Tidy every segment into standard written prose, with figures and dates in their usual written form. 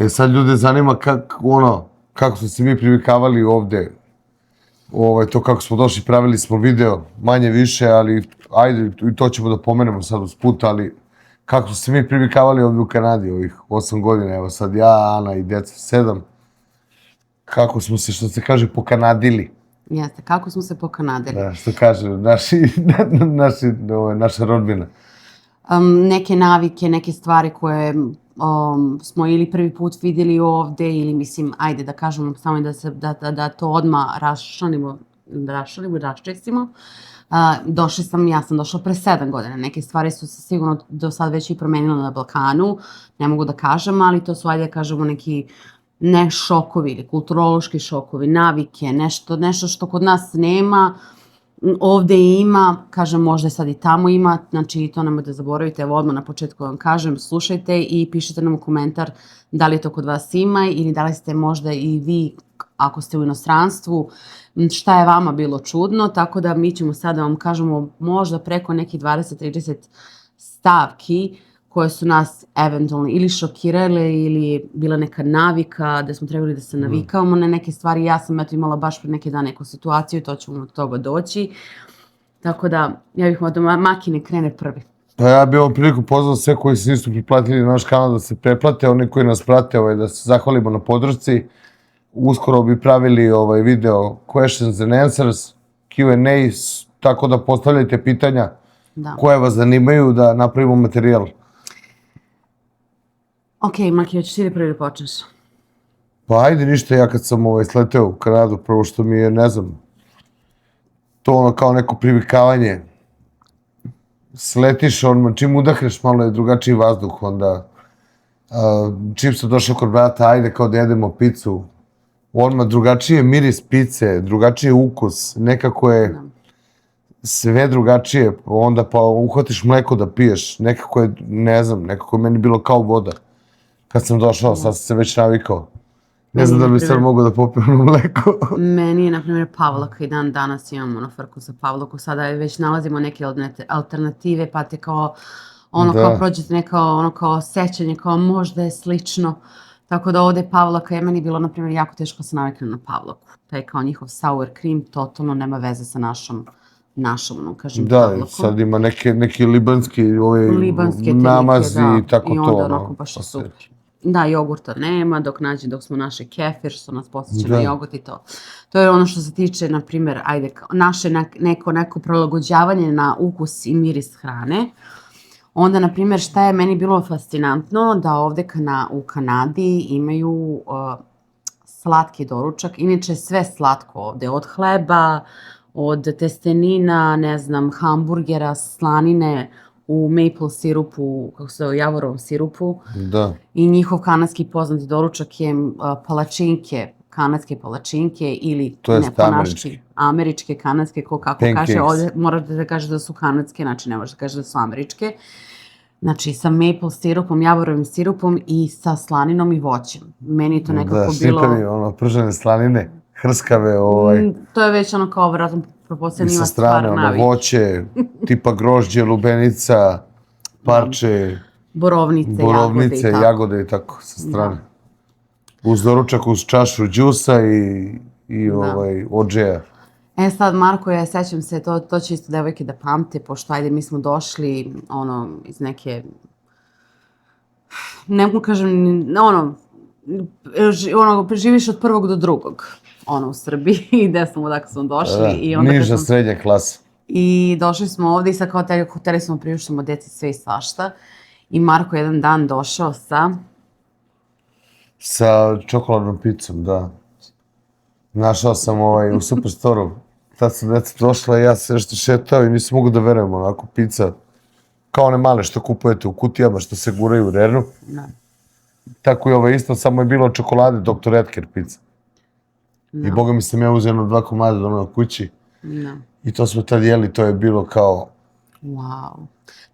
Sad ljude zanima kako smo se mi privikavali ovde, to kako smo došli, pravili smo video, manje više, ali ajde, i to ćemo da pomenemo sad uz put, ali kako smo se mi privikavali ovde u Kanadi ovih 8 godina, evo sad ja, Ana i deca 7, kako smo se, što se kaže, pokanadili. Jeste, kako smo se pokanadili. Da, što kaže, naša rodbina. Neke navike, neke stvari koje smo ili prvi put vidjeli ovde ili mislim, ajde da kažemo samo da to odmah raščlanimo i raščistimo. Ja sam došla pre 7 godina. Neke stvari su se sigurno do sad već i promenile na Balkanu, ne mogu da kažem, ali to su, ajde da kažemo, neki ne šokovi ili kulturološki šokovi, navike, nešto što kod nas nema, ovde ima, kažem, možda sad i tamo ima, znači to nemojte da zaboravite, evo odmah na početku vam kažem, slušajte i pišite nam u komentar da li to kod vas ima ili da li ste možda i vi, ako ste u inostranstvu, šta je vama bilo čudno, tako da mi ćemo sad da vam kažemo možda preko nekih 20-30 stavki koje su nas eventualno ili šokirale ili bila neka navika da smo trebali da se navikavamo na neke stvari. Ja sam imala baš pre neke dane neku situaciju i to ćemo od toga doći. Tako da, ja bih da Makine krene prvi. Pa ja bih ovom priliku pozvao sve koji se nisu priplatili na naš kanal da se preplate, oni koji nas prate da se zahvalimo na podršci. Uskoro bi pravili video questions and answers, Q&A, tako da postavljajte pitanja koje vas zanimaju da napravimo materijal. Ok, Maki, hoćeš ti da prvi počneš? Pa ajde, ništa, ja kad sam sleteo u Kanadu, prvo što mi je, ne znam, to kao neko privikavanje. Sletiš, čim udahneš malo je drugačiji vazduh, onda čim sam došao kod brata, ajde kao da jedemo picu, odmah drugačiji je miris pice, drugačiji je ukus, nekako je sve drugačije, onda pa uhvatiš mleko da piješ, nekako je, ne znam, nekako je meni bilo kao voda. Kad sam došao, sad sam se već navikao. Ne znam da li bi sad mogao da popijem mleko. Meni je, na primjer, pavlaka i dan danas imamo frku sa pavlaku. Sada već nalazimo neke alternative, pa te kao prođete neko kao sećanje, kao možda je slično. Tako da ovde pavlaka je meni bilo, na primjer, jako teško se naviknem na pavlaku. Taj kao njihov sour cream, totalno nema veze sa našom, kažem, pavlakom. Da, sad ima neki libanski namazi i tako to. I onda onako baš je super. Da, jogurta nema, dok smo naše kefir, što nas posjeća na jogurt i to. To je ono što se tiče, na primjer, ajde, naše neko prilagođavanje na ukus i miris hrane. Onda, na primjer, šta je meni bilo fascinantno, da ovde u Kanadi imaju slatki doručak. Inače, sve slatko ovde, od hleba, od testenina, ne znam, hamburgera, slanine, u maple sirupu, kako se zove, javorovom sirupu. Da. I njihov kanadski poznati doručak je palačinke, kanadske palačinke ili ne ponaški. Američke, kanadske, kako kaže, ovdje morate da kaže da su kanadske, znači ne možete da kaže da su američke. Znači sa maple sirupom, javorovim sirupom i sa slaninom i voćem. Meni to nekako bilo... Da, šipani, pržene slanine, hrskave, To je već kao vratno propostavljena ima stvar navike. I sa strane, voće, tipa grožđe, lubenica, parče, borovnice, jagode i tako sa strane. Uz doručak, uz čašu džusa i odžeja. Sad, Marko, ja sećam se, to će isto devojke da pamte, pošto ajde mi smo došli iz neke, ne mogu kažem, živiš od prvog do drugog. U Srbiji, gde smo, odakle smo došli. Niža srednja klasa. I došli smo ovde i sad kao hteli smo priuštimo deci sve i svašta. I Marko jedan dan došao sa čokoladnom picom, da. Našao sam u Superstore-u. Tad sam deca došla i ja sam nešto šetao i nisam mogu da verujem, onako pica. Kao one male što kupujete u kutijama, što se guraju u rernu. Tako i ovo isto, samo je bilo čokolade Dr. Edgar pizza. I boga mi sam ja uzeo 2 komada do kući. I to smo tad jeli, to je bilo kao... Wow.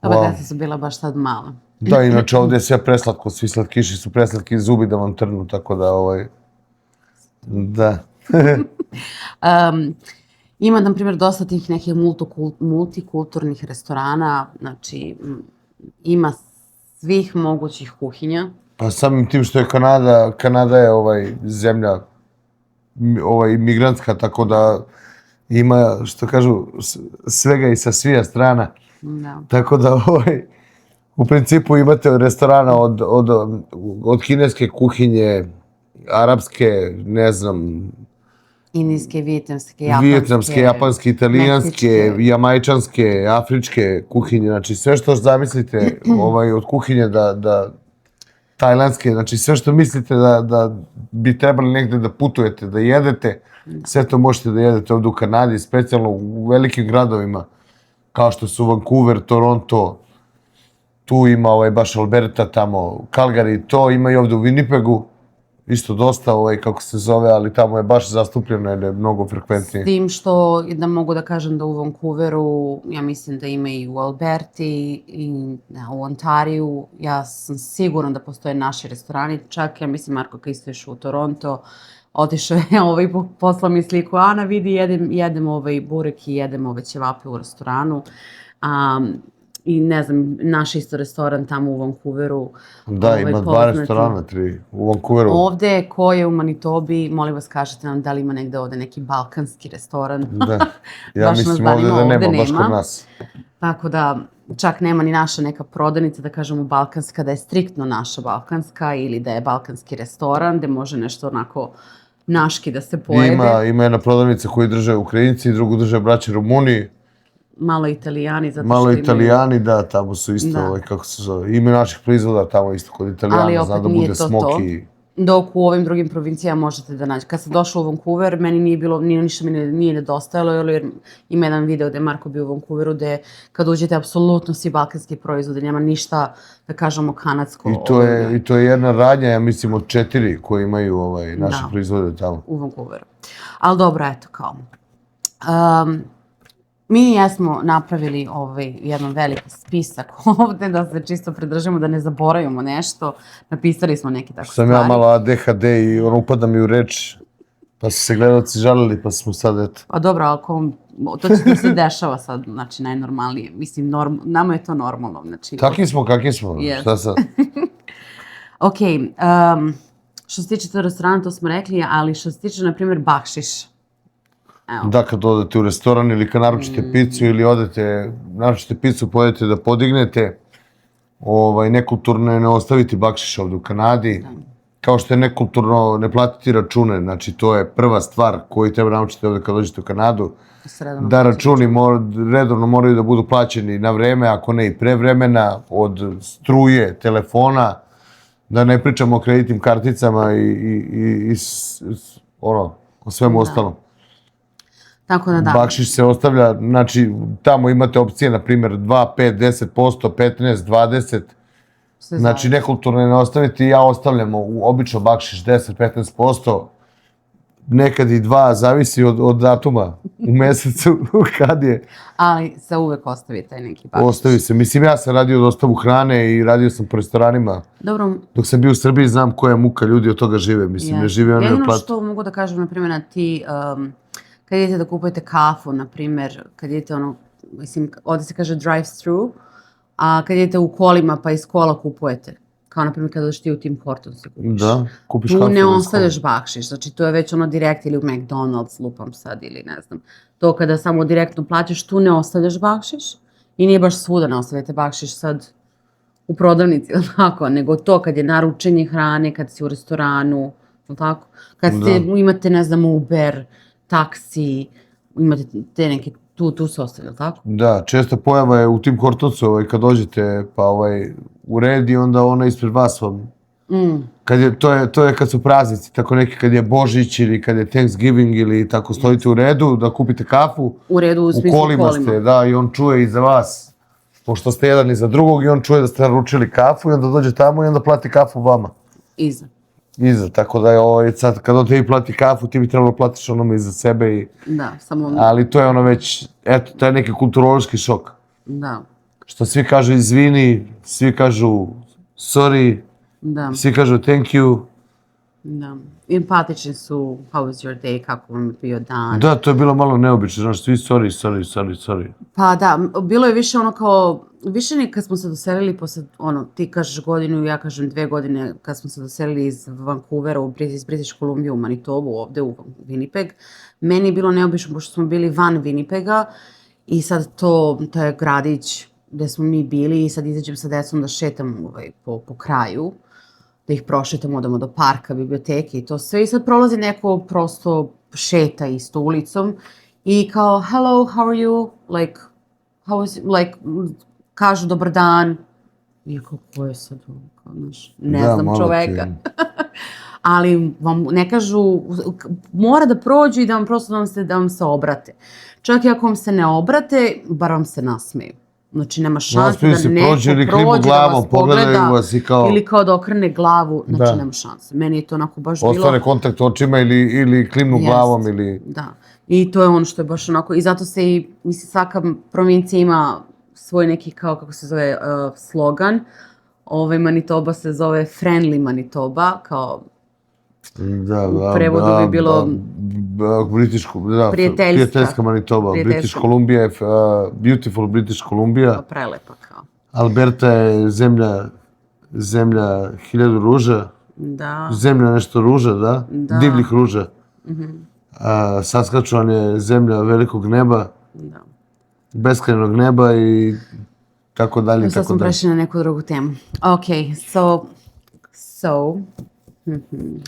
Ova deca su bila baš tad mala. Da, inače ovdje je sve preslatko, svi slatkiši su preslatki, zubi da vam trnu, tako da da. Ima, na primjer, dosta tih nekih multikulturnih restorana, znači ima svih mogućih kuhinja. Pa samim tim što je Kanada je zemlja migrantska, tako da ima, što kažu, svega i sa svija strana. Da. Tako da u principu imate restorana od kineske kuhinje, arapske, ne znam, Indijske, vijetnamske, japanske, italijanske, meksičke. jamajčanske, afričke kuhinje, znači sve što zamislite od kuhinje tajlandske, znači sve što mislite da bi trebali negde da putujete, da jedete, sve to možete da jedete ovde u Kanadi, specijalno u velikim gradovima, kao što su Vancouver, Toronto, tu ima baš Alberta tamo, Calgary, to ima i ovde u Winnipegu, isto dosta, kako se zove, ali tamo je baš zastupljeno jer je mnogo frekventnije. S tim što, da mogu da kažem da u Vancouveru, ja mislim da ima i u Alberti i u Ontariju, ja sam sigurna da postoje naši restorani, čak ja mislim Marko kad isto išao u Toronto, otišao je poslao mi sliku, Ana vidi jedem burek i jedem ćevape u restoranu. I ne znam, naš isto restoran tamo u Vancouveru. Da, ima 2 restorana, 3 u Vancouveru. Ovde, ko je u Manitobi, molim vas kažete nam da li ima negde ovde neki balkanski restoran. Da, ja mislim ovde da nema, baš kod nas. Tako da, čak nema ni naša neka prodavnica, da kažemo balkanska, da je striktno naša balkanska ili da je balkanski restoran, gde može nešto onako naški da se pojede. Ima jedna prodavnica koju drže Ukrajinci i drugu drže braće Rumuni. Malo Italijani, zato što Malo imaju... Italijani, da, tamo su isto, kako se zove, ime naših proizvoda tamo isto kod Italijana, zna da bude smoki. Dok u ovim drugim provincijama možete da nađete. Kad sam došla u Vancouver, meni nije bilo, ništa mi nije nedostajalo, jer ima jedan video gde je Marko bio u Vancouveru, gde kad uđete apsolutno svi balkanski proizvode, nema ništa, da kažemo, kanadsko. I to je jedna radnja, ja mislim, od 4 koji imaju naše proizvode tamo. U Vancouveru. Ali dobro, eto kao. Mi jesmo napravili jedan veliki spisak ovde, da se čisto pridržimo, da ne zaboravimo nešto. Napisali smo neke tako stvari. Sam ja malo ADHD i upada mi u reč, pa su se gledalci žalili, pa smo sad, eto. Pa dobro, ali to će se dešava sad, znači najnormalnije. Mislim, nama je to normalno. Kakvi smo, šta sad? Ok, što se tiče tog restorana, to smo rekli, ali što se tiče, na primjer, bakšiš. Da, kad odete u restoran ili kad naručite picu ili naručite picu, pojedete da podignete, nekulturno je ne ostaviti bakšiš ovde u Kanadi, kao što je nekulturno ne platiti račune, znači to je prva stvar koju treba naučiti ovde kad dođete u Kanadu, da računi redovno moraju da budu plaćeni na vreme, ako ne i pre vremena, od struje, telefona, da ne pričamo o kreditnim karticama i o svemu ostalom. Tako da da. Bakšiš se ostavlja, znači tamo imate opcije, na primjer 2, 5, 10%, 15, 20, znači nekulturno je ne ostaviti, ja ostavljam obično bakšiš 10-15%, nekad i 2, zavisi od datuma u mesecu kad je. Ali se uvek ostavi taj neki bakšiš. Ostavi se, mislim ja sam radio dostavu hrane i radio sam po restoranima. Dobro. Dok sam bio u Srbiji znam koja muka ljudi od toga žive, mislim ne žive oni od plata. Jedino što mogu da kažem, na primjer, na ti... Kad idete da kupujete kafu, na primjer, kad idete mislim, ovdje se kaže drive-thru, a kad idete u kolima pa iz kola kupujete, kao na primjer kad odeš ti u Tim Hortons se kupiš. Da, kupiš kafu. Tu ne ostavljaš bakšiš, znači to je već direkt ili u McDonald's, lupam sad ili ne znam. To kada samo direktno plaćaš, tu ne ostavljaš bakšiš i nije baš svuda ne ostavljate bakšiš sad u prodavnici, ili tako, nego to kad je naručenje hrane, kad si u restoranu, ili tako, kad imate, ne znam, Uber, taksi, imate te neke, tu se ostavlja, tako? Da, česta pojava je u Tim Hortonsu, kad dođete, pa uredi, onda ona ispred vas vam. To je kad su praznici, tako neki, kad je Božić ili kad je Thanksgiving ili tako stojite u redu da kupite kafu. U redu, u smislu kolima. Ste, da, i on čuje iza vas, pošto ste jedan iza drugog i on čuje da ste naručili kafu i onda dođe tamo i onda plati kafu vama. Iza, tako da je sad kad on tebi plati kafu, ti bi trebalo platiš onome iza sebe i... Da, samo... Ali to je već, eto, to je neki kulturološki šok. Da. Što svi kažu izvini, svi kažu sorry, svi kažu thank you. Da. Empatični su, how was your day, kako vam je bio dan. Da, to je bilo malo neobično, znaš, svi sorry. Pa da, bilo je više kao, više ni kad smo se doselili posle, ti kažeš godinu, ja kažem 2 godine, kad smo se doselili iz Vancouvera iz British Columbia u Manitobu, ovde u Winnipeg, meni je bilo neobično, pošto smo bili van Winnipega i sad to je gradić gde smo mi bili i sad izađem sa decom da šetam po kraju, da ih prošetam, odamo do parka, biblioteke i to sve i sad prolazi neko prosto šeta isto ulicom i kao, hello, how are you? Kažu dobar dan. I kao, ko je sad ovo? Ne znam čoveka. Ali vam ne kažu, mora da prođu i da vam prosto da vam se obrate. Čak i ako vam se ne obrate, bar vam se nasmeju. Znači, nema šanse da neko prođe, da vas pogleda ili kao da okrene glavu, znači nema šanse. Meni je to onako baš bilo... Ostane kontakt očima ili klimnu glavom ili... Da, i to je ono što je baš onako, i zato se i, mislim, svaka provincija ima svoj neki, kao kako se zove, slogan. Manitoba se zove Friendly Manitoba, kao u prevodu bi bilo prijateljska Manitoba. British Columbia je beautiful British Columbia. Prelepa kao. Alberta je zemlja 1000 ruža. Da. Zemlja nešto ruža, da? Divljih ruža. Saskatchewan je zemlja velikog neba. Da. Beskrajnog neba i tako dalje. Sad smo prešli na neku drugu temu. Ok, so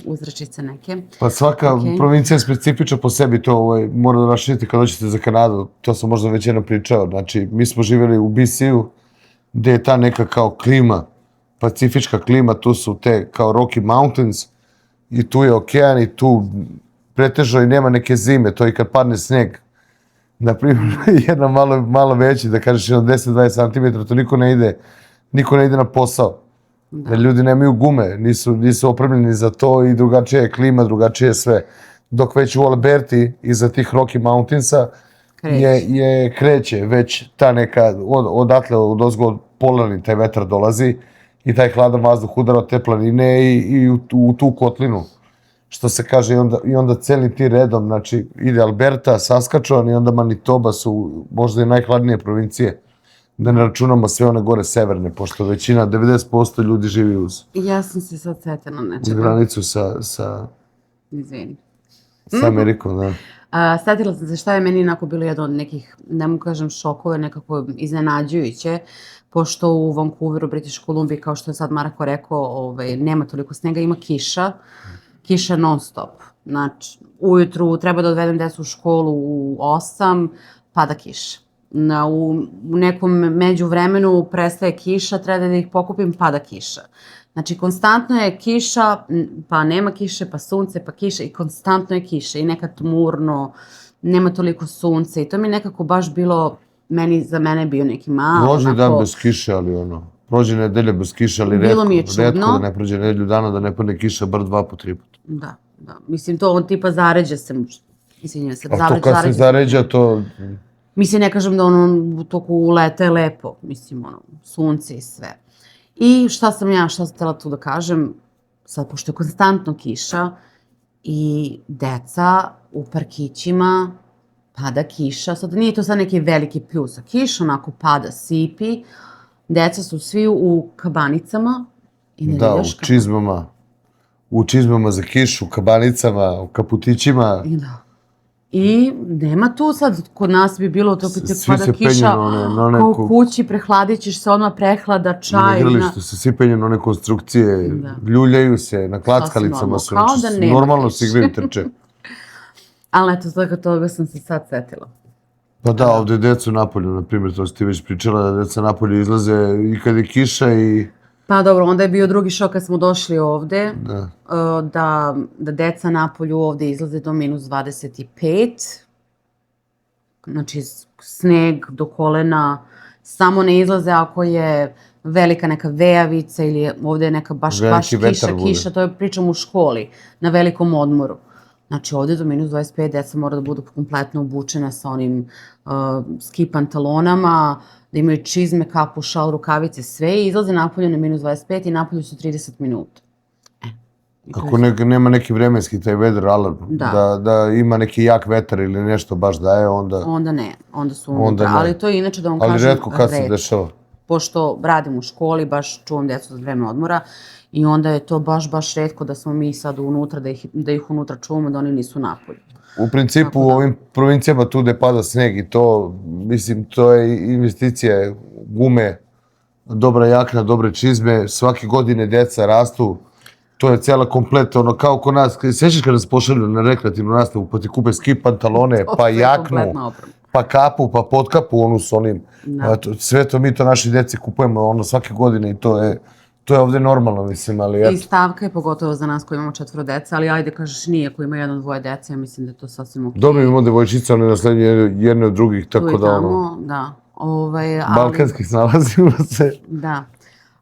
uzrečice neke. Pa svaka provincija je specifična po sebi, to mora da raširite kad dođete za Kanadu, to sam možda već jedno pričao. Znači, mi smo živjeli u BC-u, gde je ta neka kao klima, pacifička klima, tu su te kao Rocky Mountains i tu je okean i tu pretežno i nema neke zime, to i kad padne sneg. Naprimjer, jedna malo veći, da kažeš 10-20 cm, to niko ne ide na posao. Jer ljudi nemaju gume, nisu opremljeni za to i drugačija je klima, drugačije je sve. Dok već u Alberti, iza tih Rocky Mountainsa, kreće već ta neka, odatle, odozgo polarni taj vetar dolazi i taj hladan vazduh udara od te planine i u tu kotlinu. Što se kaže, i onda celi ti redom, znači ide Alberta, Saskatchewan i onda Manitoba su možda i najhladnije provincije. Da ne računamo sve one gore severne, pošto većina, 90% ljudi živi uz... Ja sam se sad setila nečega. Granicu sa... Izvini. Sa Amerikom, da. Setila sam se šta je meni onako bilo jedno od nekih, ne mogu kažem šokove, nekako iznenađujuće, pošto u Vancouveru, British Columbia, kao što je sad Marko rekao, nema toliko snega, ima kiša non stop. Znači, ujutru treba da odvedem decu u školu u 8, pada kiša. U nekom međuvremenu prestaje kiša, treba da ih pokupim, pada kiša. Znači, konstantno je kiša, pa nema kiše, pa sunce, pa kiša i konstantno je kiša i nekad tmurno, nema toliko sunce i to mi je nekako baš bilo, za mene je bio neki malo... Prođe dan bez kiše, ali prođe nedelja bez kiše, ali retko da ne prođe nedelju dana da ne padne kiša, bar 2 po 3 puta. Da. Mislim, to on tipa zaređa se, izvinjam se, zaređa. A to kad se zaređa, to... Mislim, ne kažem da u toku leta je lepo, mislim, sunce i sve. I šta sam htjela tu da kažem, sad, pošto je konstantno kiša i deca u parkićima, pada kiša, sad nije to sad neki veliki plus, a kiša onako pada, sipi, deca su svi u kabanicama i ne vidiš kabanicama. U čizmama za kišu, u kabanicama, u kaputićima. I nema tu sad, kod nas bi bilo to kad te pada kiša, kao u kući, prehladit ćeš se, odmah prehlada, čaj. Na igralištu se svi penju na one konstrukcije, ljuljaju se, na klackalicama su, normalno se igraju, trče. Ali eto, tako toga sam se sad setila. Pa da, ovde deca napolju, na primjer, to si ti već pričala, da deca napolju izlaze i kad je kiša i... Pa dobro, onda je bio drugi šok kad smo došli ovde, da deca napolju ovde izlaze do minus 25, znači sneg do kolena, samo ne izlaze ako je velika neka vejavica ili ovde je neka baš kiša, to je pričam u školi, na velikom odmoru. Znači ovde do minus 25 deca mora da budu kompletno obučena sa onim ski pantalonama, da imaju čizme, kapu, šal, rukavice, sve i izlaze napolje na minus 25 i napolje su 30 minuta. Ako nema neki vremenski taj weather alarm, da ima neki jak vetar ili nešto baš daje, onda... Onda ne, onda su unutra, ali to je inače da vam kažem red. Ali retko kad se dešava. pošto radim u školi, baš čuvam djecu za vreme odmora i onda je to baš retko da smo mi sad unutra, da ih unutra čuvamo, da oni nisu napolju. U principu u ovim provincijama tu gde pada sneg i to, mislim, to je investicija gume, dobra jakna, dobre čizme, svake godine deca rastu, to je cijela kompleta, ono kao kod nas, sećaš kada se pošalju na rekreativnu nastavu, pa ti kupe ski pantalone, pa jaknu, pa kapu, pa potkapu, onu s onim, sve to mi to naši deci kupujemo, ono svake godine i to je ovde normalno, mislim, ali eto. I stavka je pogotovo za nas koji imamo 4 dece, ali ajde kažeš nije, koji ima 1-2 dece, ja mislim da je to sasvim okej. Dobro imamo devojčice, one naslednje jedne od drugih, tako da ono... Tu i tamo, da. Balkanski snalazimo se. Da.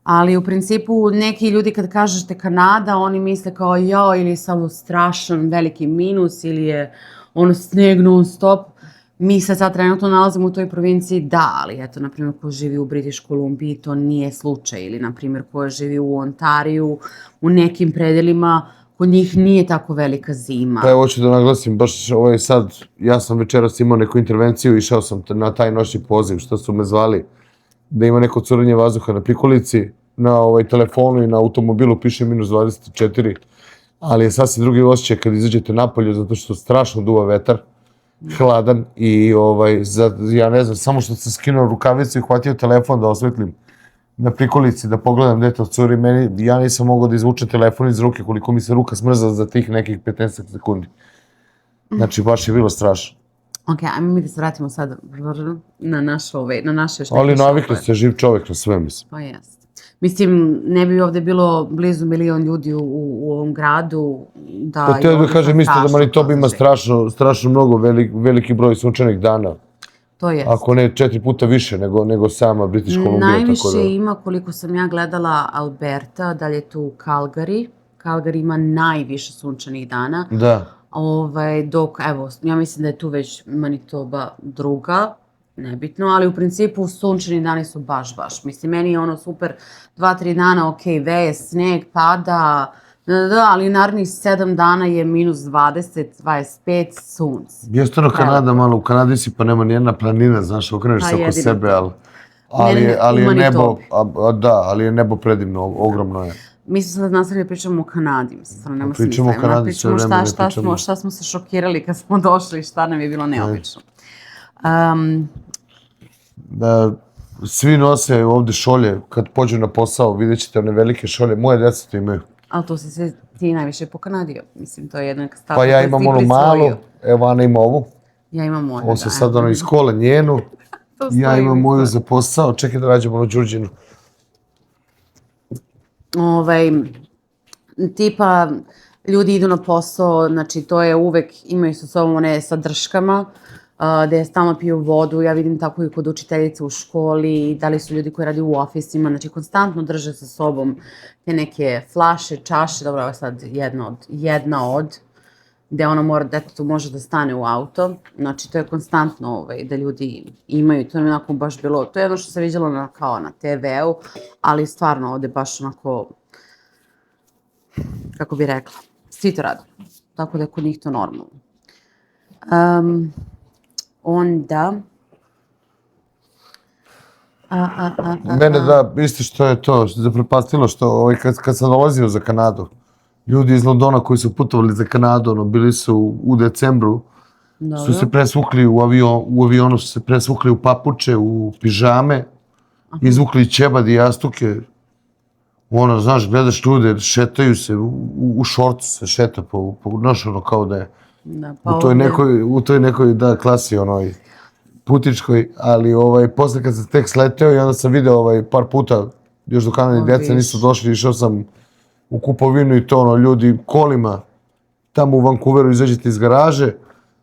Ali u principu neki ljudi kad kažete Kanada, oni misle kao ili je samo strašan veliki minus ili je ono sneg non stop. Mi se sad trenutno nalazimo u toj provinciji, da, ali eto, na primjer, ko živi u British Columbiji, to nije slučaj. Ili, na primjer, ko živi u Ontariju, u nekim predelima, kod njih nije tako velika zima. Pa evo, hoću da naglasim, baš sad, ja sam večeras imao neku intervenciju, išao sam na taj noćni poziv, što su me zvali, da ima neko curenje vazduha na prikolici, na telefonu i na automobilu piše -24, ali je sasvim drugi osjećaj kad izađete napolje, zato što strašno duva vetar, hladan i ja ne znam, samo što sam skinuo rukavicu i hvatio telefon da osvetlim na prikolici, da pogledam gde to curi, ja nisam mogao da izvučem telefon iz ruke, koliko mi se ruka smrzala za tih nekih 15 sekundi. Znači, baš je bilo strašno. Ok, ajmo mi da se vratimo sad na naše štetne. Ali navikli se živ čovek na sve, mislim. Pa jest. Mislim, ne bi ovde bilo blizu 1 milion ljudi u ovom gradu. Da te da kažem isto da Manitoba ima strašno mnogo veliki broj sunčanih dana. To jest. Ako ne 4 puta više nego sama British Columbia. Najviše ima, koliko sam ja gledala, Alberta, dalje je tu Calgary. Calgary ima najviše sunčanih dana. Da. Dok, evo, ja mislim da je tu već Manitoba druga, nebitno, ali u principu sunčani dani su baš. Mislim, meni je ono super, 2-3 dana, ok, veje, sneg, pada, ali narednih 7 dana je -20, 25, sunce. Jeste Kanada malo, u Kanadi si pa nema nijedna planina, znaš, okreneš se oko sebe, ali je nebo, da, ali je nebo predivno, ogromno je. Mislim sad nastavili pričamo o Kanadi, mislim, nema smisla. Pričamo o Kanadi sve vreme, ne pričamo. Šta smo se šokirali kad smo došli i šta nam je bilo neobično. Svi nose ovde šolje, kad pođu na posao, vidjet ćete one velike šolje, moje djeca to imaju. Ali to si se ti najviše pokanadio, mislim, to je jedna stavka. Pa ja imam onu malu, evo Ana ima ovu. Ja imam moju, da. Ovo se sad ono iz kola njenu, ja imam moju za posao, čekaj da rađemo ono Đurđinu. Tipa, ljudi idu na posao, znači to je uvek, imaju sa sobom one sa drškama, gde stalno piju vodu, ja vidim tako i kod učiteljice u školi, da li su ljudi koji radi u ofisima, znači konstantno drže sa sobom te neke flaše, čaše, dobro, ovo je sad jedna od, gde ona mora, detetu može da stane u auto, znači to je konstantno da ljudi imaju, to je onako baš bilo, to je jedno što se vidjelo kao na TV-u, ali stvarno ovde baš onako, kako bi rekla, svi to rade, tako da je kod njih to normalno. Onda... Mene da, isto što je to, zaprepastilo što kad sam dolazio za Kanadu, ljudi iz Londona koji su putovali za Kanadu, bili su u decembru, su se presvukli u avionu, su se presvukli u papuče, u pižame, izvukli ćebad i jastuke. Znaš, gledaš ljude, šetaju se, u šorcu se šeta znaš, kao da je u toj nekoj, da, klasi, putičkoj, ali posle kad sam tek sleteo i onda sam video par puta, još do Kanade djeca nisu došli, išao sam u kupovinu i to, ljudi kolima, tamo u Vancouveru izađete iz garaže,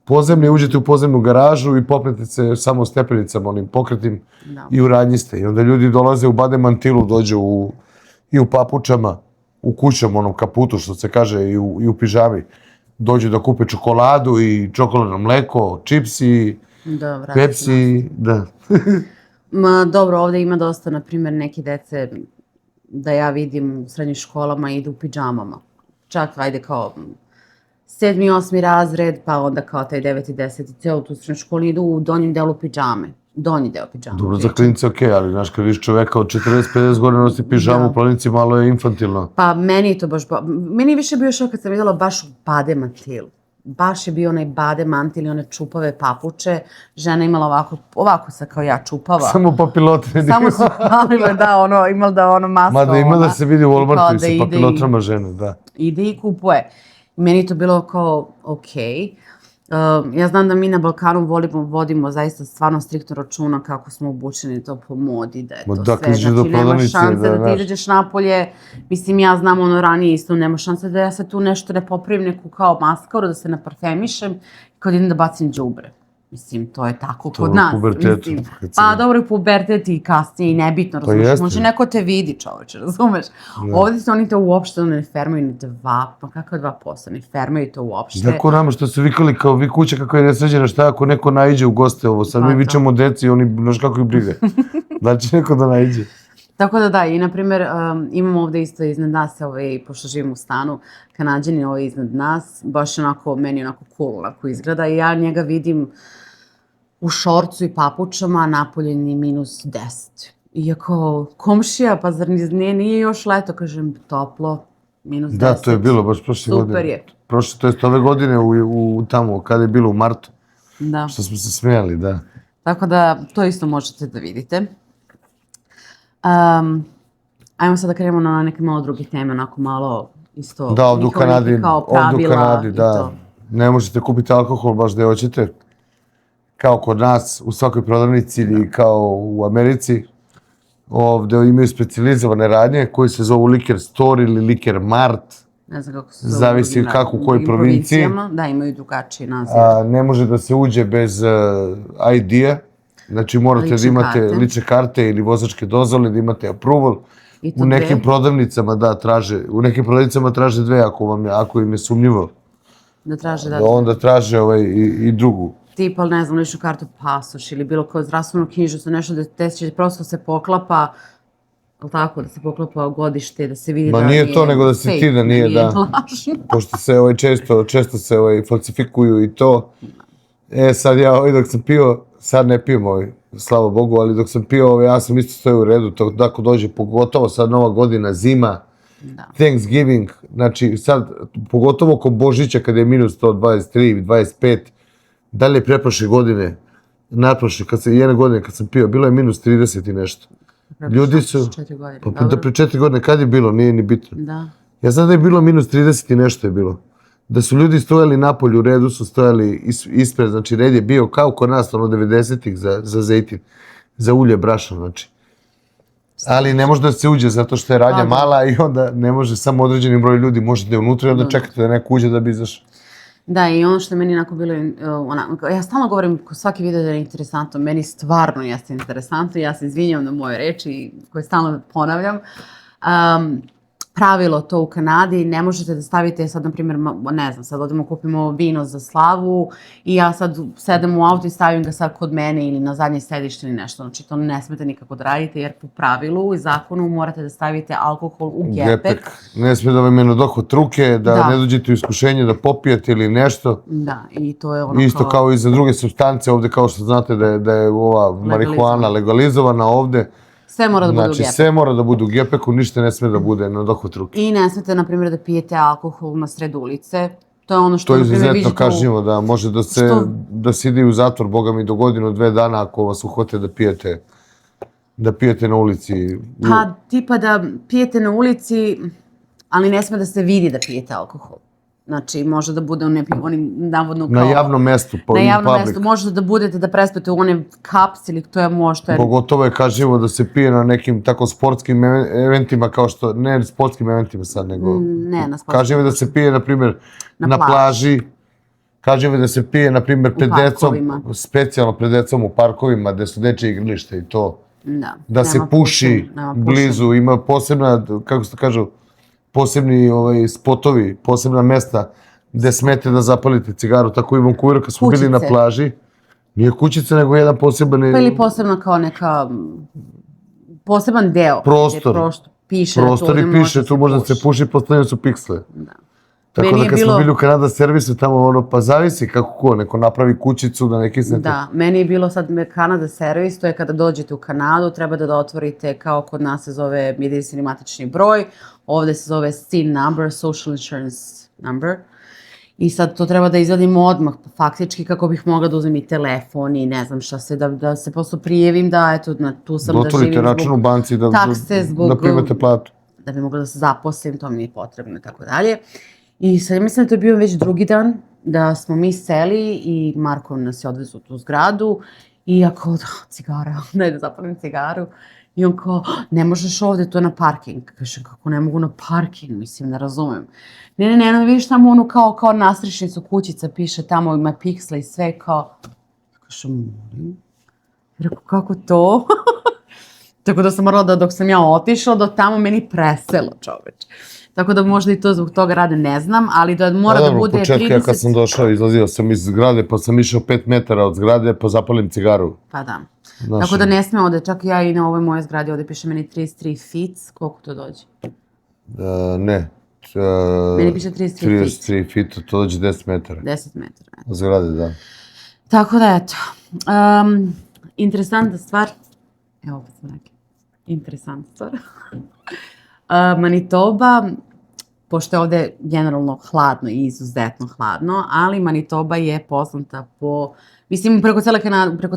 pozemlje, uđete u pozemnu garažu i popnete se samo stepenicama, onim pokretnim i u radnji ste. I onda ljudi dolaze u bade mantilu, dođu i u papučama, u kućom, onom kaputu, što se kaže, i u pižami. Dođu da kupe čokoladu i čokoladno mleko, čipsi, Pepsi, da. Dobro, ovde ima dosta, na primjer, neke dece da ja vidim u srednjim školama idu u pidžamama. Čak, ajde kao 7. 8. razred, pa onda kao taj 9. 10. celo tu srednju školu idu u donjem delu pidžame. donji deo pidžama. Dobro, za klince okej, ali znaš, kad viš čoveka od 40-50 godina nosi pižamu u planici, malo je infantilno. Pa meni je to baš, meni je više bio šok kad sam vidjela baš bade mantil. Baš je bio onaj bade mantil i one čupave papuče. Žena imala ovako sa kao ja čupava. Samo papilotre. Samo su palile, imala da ono maska. Mada ima da se vidi u Walmartu i sa papilotrama žene, da. Ide i kupuje. Meni je to bilo kao okej. Ja znam da mi na Balkanu vodimo zaista stvarno striktno računa kako smo obučeni to po modi, da je to sve. Znači, nema šanse da ti izađeš napolje. Mislim, ja znam ranije isto, nema šanse da ja se tu nešto ne popravim, neku kao maskaru, da se naparfemišem, kad idem da bacim đubre. Mislim, to je tako kod nas. Pa dobro, i pubertet i kasnije i nebitno, razumeš. Može neko te vidi, čoveče, razumeš. Ovdje se oni to uopšte ne fermaju ni 2%, pa kako 2%, ne fermaju to uopšte. Tako nama što su vikali kao vi kuća kako je nesređena, šta ako neko naiđe u goste ovo, sad mi vičemo deci i oni, znaš kako ih briga. Da će neko da naiđe. Tako da, i na primjer, imamo ovdje isto iznad nas, pošto živimo u stanu, Kanađanin iznad nas, baš onako, meni onako cool onako izgleda i ja njega vidim u šorcu i papučama, napoljen je -10. Iako, komšija, pa zar nije još leto, kažem, toplo, -10. Da, to je bilo baš prošle godine. Super je. To jest ove godine tamo, kada je bilo u martu. Da. Što smo se smijali, da. Tako da, to isto možete da vidite. Ajmo sad da krenemo na neke malo druge teme, onako malo isto... Da, ovdje u Kanadi, da. Ne možete kupiti alkohol baš da hoćete. Kao kod nas, u svakoj prodavnici ili kao u Americi. Ovdje imaju specijalizovane radnje koji se zovu Liquor Store ili Liquor Mart. Ne znam kako se zovu. Zavisi kako u kojoj provinciji. Da, imaju drugačiji naziv. Ne može da se uđe bez ID-a. Znači morate da imate lične karte ili vozačke dozvole, da imate approval. U nekim prodavnicama, da, traže. U nekim prodavnicama traže 2 ako im je sumnjivo. Da traže, da. Onda traže i drugu. Tipa, ne znam, ličnu kartu, pasoš ili bilo kao zdravstvenu knjižicu, nešto da će prosto se poklapa, ali tako, da se poklapa godište, da se vidi da nije to, nego da se ti da nije, da. Pošto se često se falsifikuju i to. Sad ja dok sam pio, sad ne pijem slava Bogu, ali dok sam pio, ja sam isto stojao u redu, tako dođe, pogotovo sad Nova godina, zima, Thanksgiving, znači sad, pogotovo oko Božića kada je -123, 25, dalje preprošle godine, naprošle, jedne godine kad sam pio, bilo je -30 i nešto. Ljudi su... Da, pre 4 godine, kad je bilo, nije ni bitno. Ja znam da je bilo -30 i nešto je bilo. Da su ljudi stojali napolju, u redu su stojali ispred, znači red je bio kao kod nas, 90-ih za zejtin, za ulje, brašno, znači. Ali ne može da se uđe zato što je radnja mala i onda ne može samo određeni broj ljudi, možete da je unutra i onda čekate da neko uđe da bi izašao. Da, i ono što je meni onako bilo, ja stalno govorim svaki video da je interesantno, meni stvarno jeste interesantno, ja se izvinjam na moje reči koje stalno ponavljam. Pravilo to u Kanadi, ne možete da stavite sad, na primjer, ne znam, sad odemo kupimo vino za slavu i ja sad sedem u auto i stavim ga sad kod mene ili na zadnje sedište ili nešto. Znači, to ne smete nikako da radite jer po pravilu i zakonu morate da stavite alkohol u gepek. Ne smije da vam je na dohod ruke, da ne dođete u iskušenje da popijete ili nešto. Da, i to je ono isto kao i za druge supstance ovde, kao što znate da je ova marihuana legalizovana ovde. Sve mora da bude u gepeku. Znači, sve mora da bude u gepeku, ništa ne sme da bude na dohod ruke. I ne smete, na primjer, da pijete alkohol na sred ulice. To je ono što... To je izuzetno kažnjivo, da može da se ide u zatvor, boga mi, do 1-2 dana ako vas uhvate da pijete na ulici. Pa, tipa da pijete na ulici, ali ne sme da se vidi da pijete alkohol. Znači, može da bude onim navodno kao... Na javnom mestu, na javnom mestu, može da budete da prespete u one kaps ili to je možda... Pogotovo je kažnjivo da se pije na nekim tako sportskim eventima kao što... Ne sportskim eventima sad, nego... Ne, na sportskim. Kažnjivo da se pije, na primjer, na plaži. Kažnjivo da se pije, na primjer, pred decom, specijalno pred decom u parkovima gde su dečje igralište i to. Da se puši blizu, ima posebna, kako se kažu, posebni spotovi, posebna mesta gde smete da zapalite cigaru. Tako i u Vancouveru kad smo bili na plaži. Nije kućica, nego jedan poseban... Pa ili posebna kao neka... Poseban deo. Prostor. Piše prostor i piše, tu možda se puši, postavljaju su piksle. Tako da kad smo bili u Kanada servisu, tamo pa zavisi kako ko, neko napravi kućicu da ne kisnete. Da, meni je bilo sad Kanada servis, to je kada dođete u Kanadu, treba da otvorite, kao kod nas se zove jedinstveni matični broj, ovde se zove SIN number, Social Insurance number. I sad to treba da izvadim odmah, faktički, kako bih mogla da uzmem i telefon i ne znam šta sve, da se prosto prijevim da, eto, tu sam da živim račun u banci, da primate platu. Da bi mogla da se zaposlim, to mi je potrebno i tako dalje. I sad mislim da to je bio već drugi dan, da smo mi seli i Marko nas je odvezu u tu zgradu i ja kao, cigara, ne da zapalim cigaru. I on kao, ne možeš ovde, to je na parking. Kažem, kako ne mogu na parking, mislim, ne razumem. Ne, vidiš tamo onu kao nastrešnicu kućica, piše tamo, ima piksla i sve, kao, kažem, molim. Rekao, kako to? Tako da sam morala da dok sam ja otišla, do tamo meni preselo, čoveč. Tako da možda i to zbog toga rade, ne znam, ali da mora da bude 30... U početku ja kad sam došao, izlazio sam iz zgrade, pa sam išao 5 metara od zgrade, pa zapalim cigaru. Pa da. Tako da ne sme ovde, čak ja i na ovoj moje zgradi, ovde piše meni 33 feet, koliko to dođe? Ne. Meni piše 33 feet. 33 feet, to dođe 10 metara. 10 metara. Od zgrade, da. Tako da, eto. Interesantna stvar. Evo opet sam rekla. Interesantna stvar. Manitoba, pošto je ovde generalno hladno i izuzetno hladno, ali Manitoba je poznata po... Mislim, preko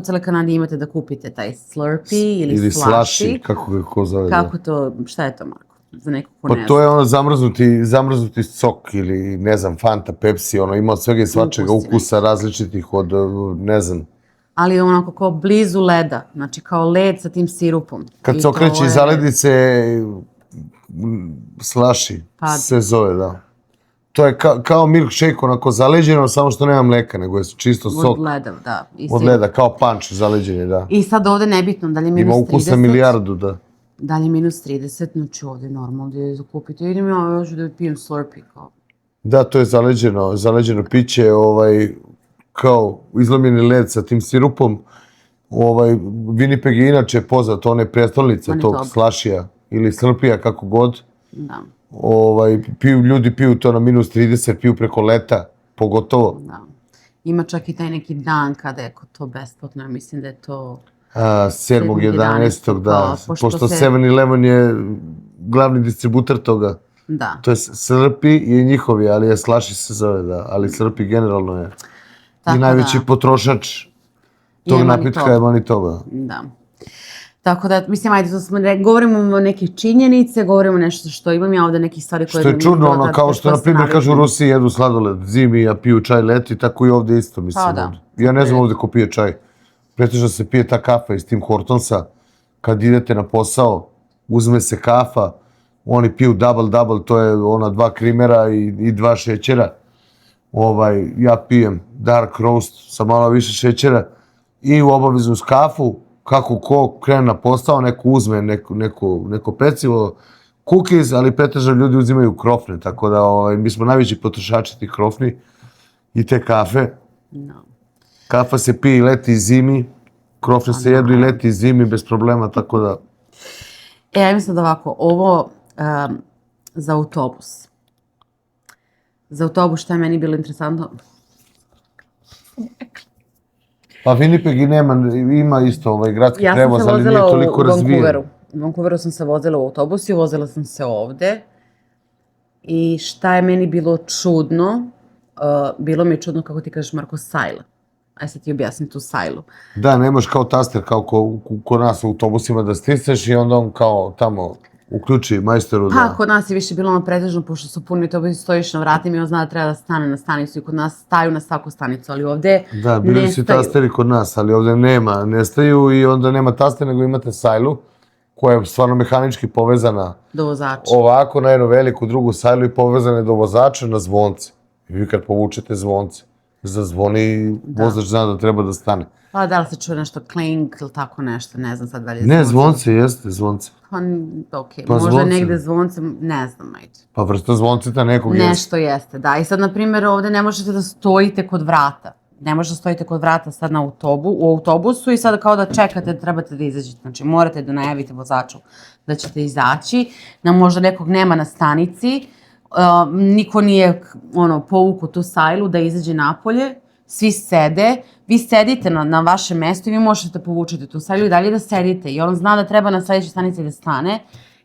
cele Kanade imate da kupite taj Slurpee ili Slushy. Kako ga ko zove. Kako to, šta je to, Marko? Za nekog ko ne zna. Pa to je ono zamrznuti sok ili, ne znam, Fanta, Pepsi, ono ima od svega i svačega ukusa različitih od, ne znam. Ali onako kao blizu leda, znači kao led sa tim sirupom. Kad se okreće iz zaledice, Slushy se zove, da. To je kao milkshake, onako zaleđeno, samo što nema mleka, nego je čisto sok. Od leda, da. Od leda, kao punch zaleđenje, da. I sad ovde nebitno, da li je minus 30. Ima ukusa milijardu, da. Da li je minus 30, znači ovde normalno da je zakupite. Idem ja još da pijem Slurpee, kao. Da, to je zaleđeno piće, kao izlomljeni led sa tim sirupom. Winnipeg je inače poznat, ona je prestolnica tog Slushija ili Slurpija, kako god. Da. Ljudi piju to na minus 30, piju preko leta, pogotovo. Da. Ima čak i taj neki dan kada je to besplatno, ja mislim da je to... 7.11. da, pošto 7-Eleven je glavni distributer toga. Da. To je Slurpee i njihovi, ali je Slushy se zove, da, ali Slurpee generalno je. I najveći potrošač tog napitka je Manitoba. Da. Tako da, mislim, ajde, govorimo o neke činjenice, govorimo nešto što imam ja ovde nekih stvari koje... Što je čudno, ono, kao što, na primjer, kažu u Rusiji jedu sladoled zimi, a piju čaj leti, tako i ovde isto, mislim. Pa da. Ja ne znam ovde ko pije čaj. Pretežno se pije ta kafa iz Tim Hortonsa, kad idete na posao, uzme se kafa, oni piju double, to je ona 2 krimera i 2 šećera. Ja pijem dark roast sa malo više šećera i u obavezu s kafu, kako ko krene na posao, neko uzme neko pecivo, cookies, ali pretežno ljudi uzimaju krofne, tako da mi smo najveći potrošači tih krofni i te kafe. Kafa se pije i leti i zimi, krofne se jedu i leti i zimi bez problema, tako da... Ja mislim da ovako, ovo za autobus. Za autobus šta je meni bilo interesantno? Pa Winnipeg i ima isto gradski prevoz, ali nije toliko razvijen. U Vancouveru sam se vozila u autobusu i vozila sam se ovde. I šta je meni bilo čudno? Bilo mi je čudno, kako ti kažeš, Marko, sajla. Aj sad ti objasnim tu sajlu. Da, nemaš kao taster, kao kod nas u autobusima da stisneš i onda on kao tamo uključi majstoru da... Pa, kod nas je više bilo ono pretežno, pošto su puni autobusi, stojiš na vratima i on zna da treba da stane na stanicu i kod nas staju na svaku stanicu, ali ovde ne staju. Da, bili su tasteri kod nas, ali ovde ne staju i onda nema taster, nego imate sajlu koja je stvarno mehanički povezana do vozača. Ovako na jednu veliku drugu sajlu i povezana je do vozača na zvonce. I vi kad povučete zvonce, zazvoni, vozač zna da treba da stane. Pa da li se čuje nešto klink ili tako nešto, ne znam sad da li je zvonce. Ne, zvonce, jeste zvonce. Pa okej, možda negde zvonce, ne znam, ajde. Pa vrsta zvonceta nekog jeste. Nešto jeste, da. I sad, na primjer, ovde ne možete da stojite kod vrata. Ne možete da stojite kod vrata sad u autobusu i sad kao da čekate, trebate da izađete. Znači, morate da najavite vozaču da ćete izaći, da možda nekog nema na stanici, niko nije povuku tu sajlu da izađe napolje, svi sede, vi sedite na vašem mestu i vi možete da povučete tu sajlu i dalje da sedite i on zna da treba na sledećoj stanici da stane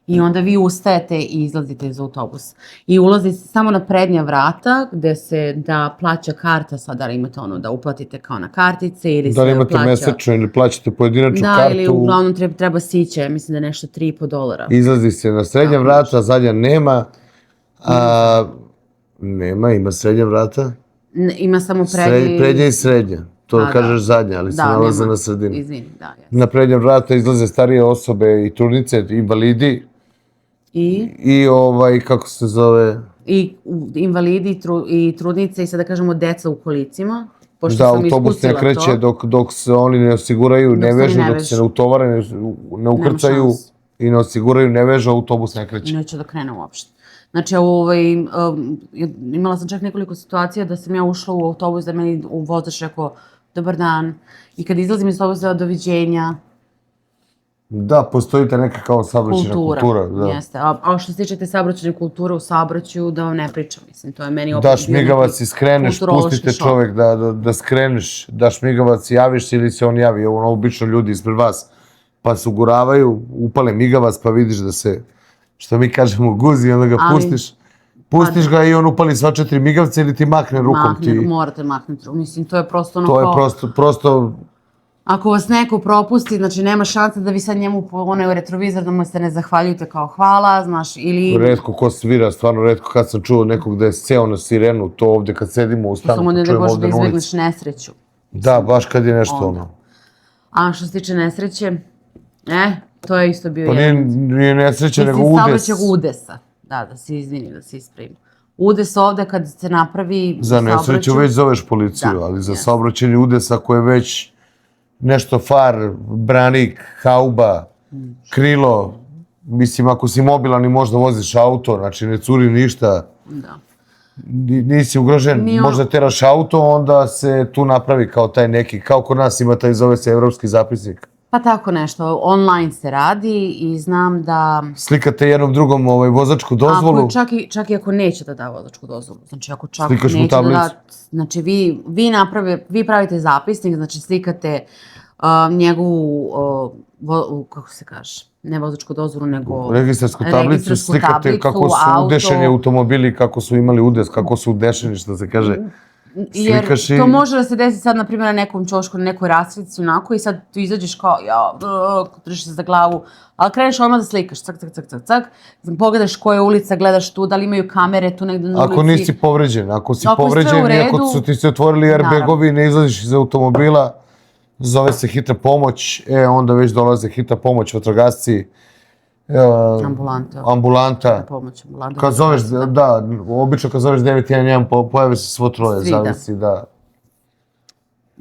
i onda vi ustajete i izlazite iz autobusa. I ulazi se samo na prednja vrata gde se da plaća karta, sad da li imate da uplatite kao na kartice ili se Da li imate plaća... mesečno ili plaćate pojedinačnu kartu. Da, ili uglavnom treba siće, mislim da je nešto $3,5. Izlazi se na srednja vrata, zadnja nema. Ima srednja vrata. Ima samo prednje... Prednja i srednja. To kažeš zadnja, ali se nalaze na sredini. Izvini, da. Na prednja vrata izlaze starije osobe i trudnice, invalidi. I kako se zove... I invalidi i trudnice i sad da kažemo deca u kolicima. Da, autobus ne kreće dok se oni ne osiguraju, ne vežu, dok se ne utovare, ne ukrcaju i ne osiguraju, ne vežu, autobus ne kreće. Neće da krene uopšte. Znači, imala sam čak nekoliko situacija da sam ja ušla u autobus, da meni vozač rekao dobar dan i kad izlazim iz autobusa doviđenja. Da, postoji ta neka kao saobraćajna kultura. Jeste. A što se tiče te saobraćajne kulture u saobraćaju, da vam ne pričam, mislim, to je meni opet... Daš migavac i skreneš, pustite čovek da skreneš, daš migavac i javiš se ili se on javi. Ovo obično ljudi ispred vas pa se uguravaju, upale migavac pa vidiš da se, što mi kažemo, guzi i onda ga pustiš. Pustiš ga i on upali sva 4 migavca ili ti makne rukom. Morate maknuti rukom, mislim, to je prosto To je prosto... Ako vas neko propusti, znači nema šanse da vi sad njemu u retrovizor da mu se ne zahvaljujete kao hvala, znaš, ili... Retko ko svira, stvarno retko kad sam čuo nekog da je seo na sirenu, to ovde kad sedimo u stanu, samo ne da možeš da izbegneš nesreću. Da, baš kad je nešto ono. A što se tiče nesreće, to je isto bio jedan... Pa nije nesreće, nego udes. Saobraćajnog udesa, da se izvinim, da se ispravim. Udes ovde kad se napravi... Za nesreću već zoveš policiju, ali za saobraćajni udes ako je već nešto far, branik, hauba, krilo, mislim ako si mobilan i možda voziš auto, znači ne curi ništa, nisi ugrožen, možda teraš auto, onda se tu napravi kao taj neki, kao kod nas ima taj zove se evropski zapisnik. Pa tako nešto, online se radi i znam da... Slikate jednom drugom vozačku dozvolu. Čak i ako neće da da vozačku dozvolu, znači ako čak slikaš neće da da... Znači vi pravite zapisnik, znači slikate njegovu, kako se kaže, ne vozačku dozvolu, nego... Registarsku tablicu, slikate kako su udešeni automobili, kako su imali udes, kako su udešeni, što se kaže. Jer to može da se desi sad, na primjer, na nekom ćošku, na nekoj rasvjetci, onako, i sad tu izađeš kao, držiš se za glavu, ali kreneš odmah da slikaš, cak, cak, cak, cak, cak, pogledaš koja je ulica, gledaš tu, da li imaju kamere tu negde na ulici. Ako nisi povređen, ako si povređen i ako su ti se otvorili airbagovi i ne izlaziš iz automobila, zove se hitna pomoć, onda već dolaze hitna pomoć, vatrogasci, ambulanta. Kad zoveš, da, obično kad zoveš 911 pojave se svo troje, zavisi, da.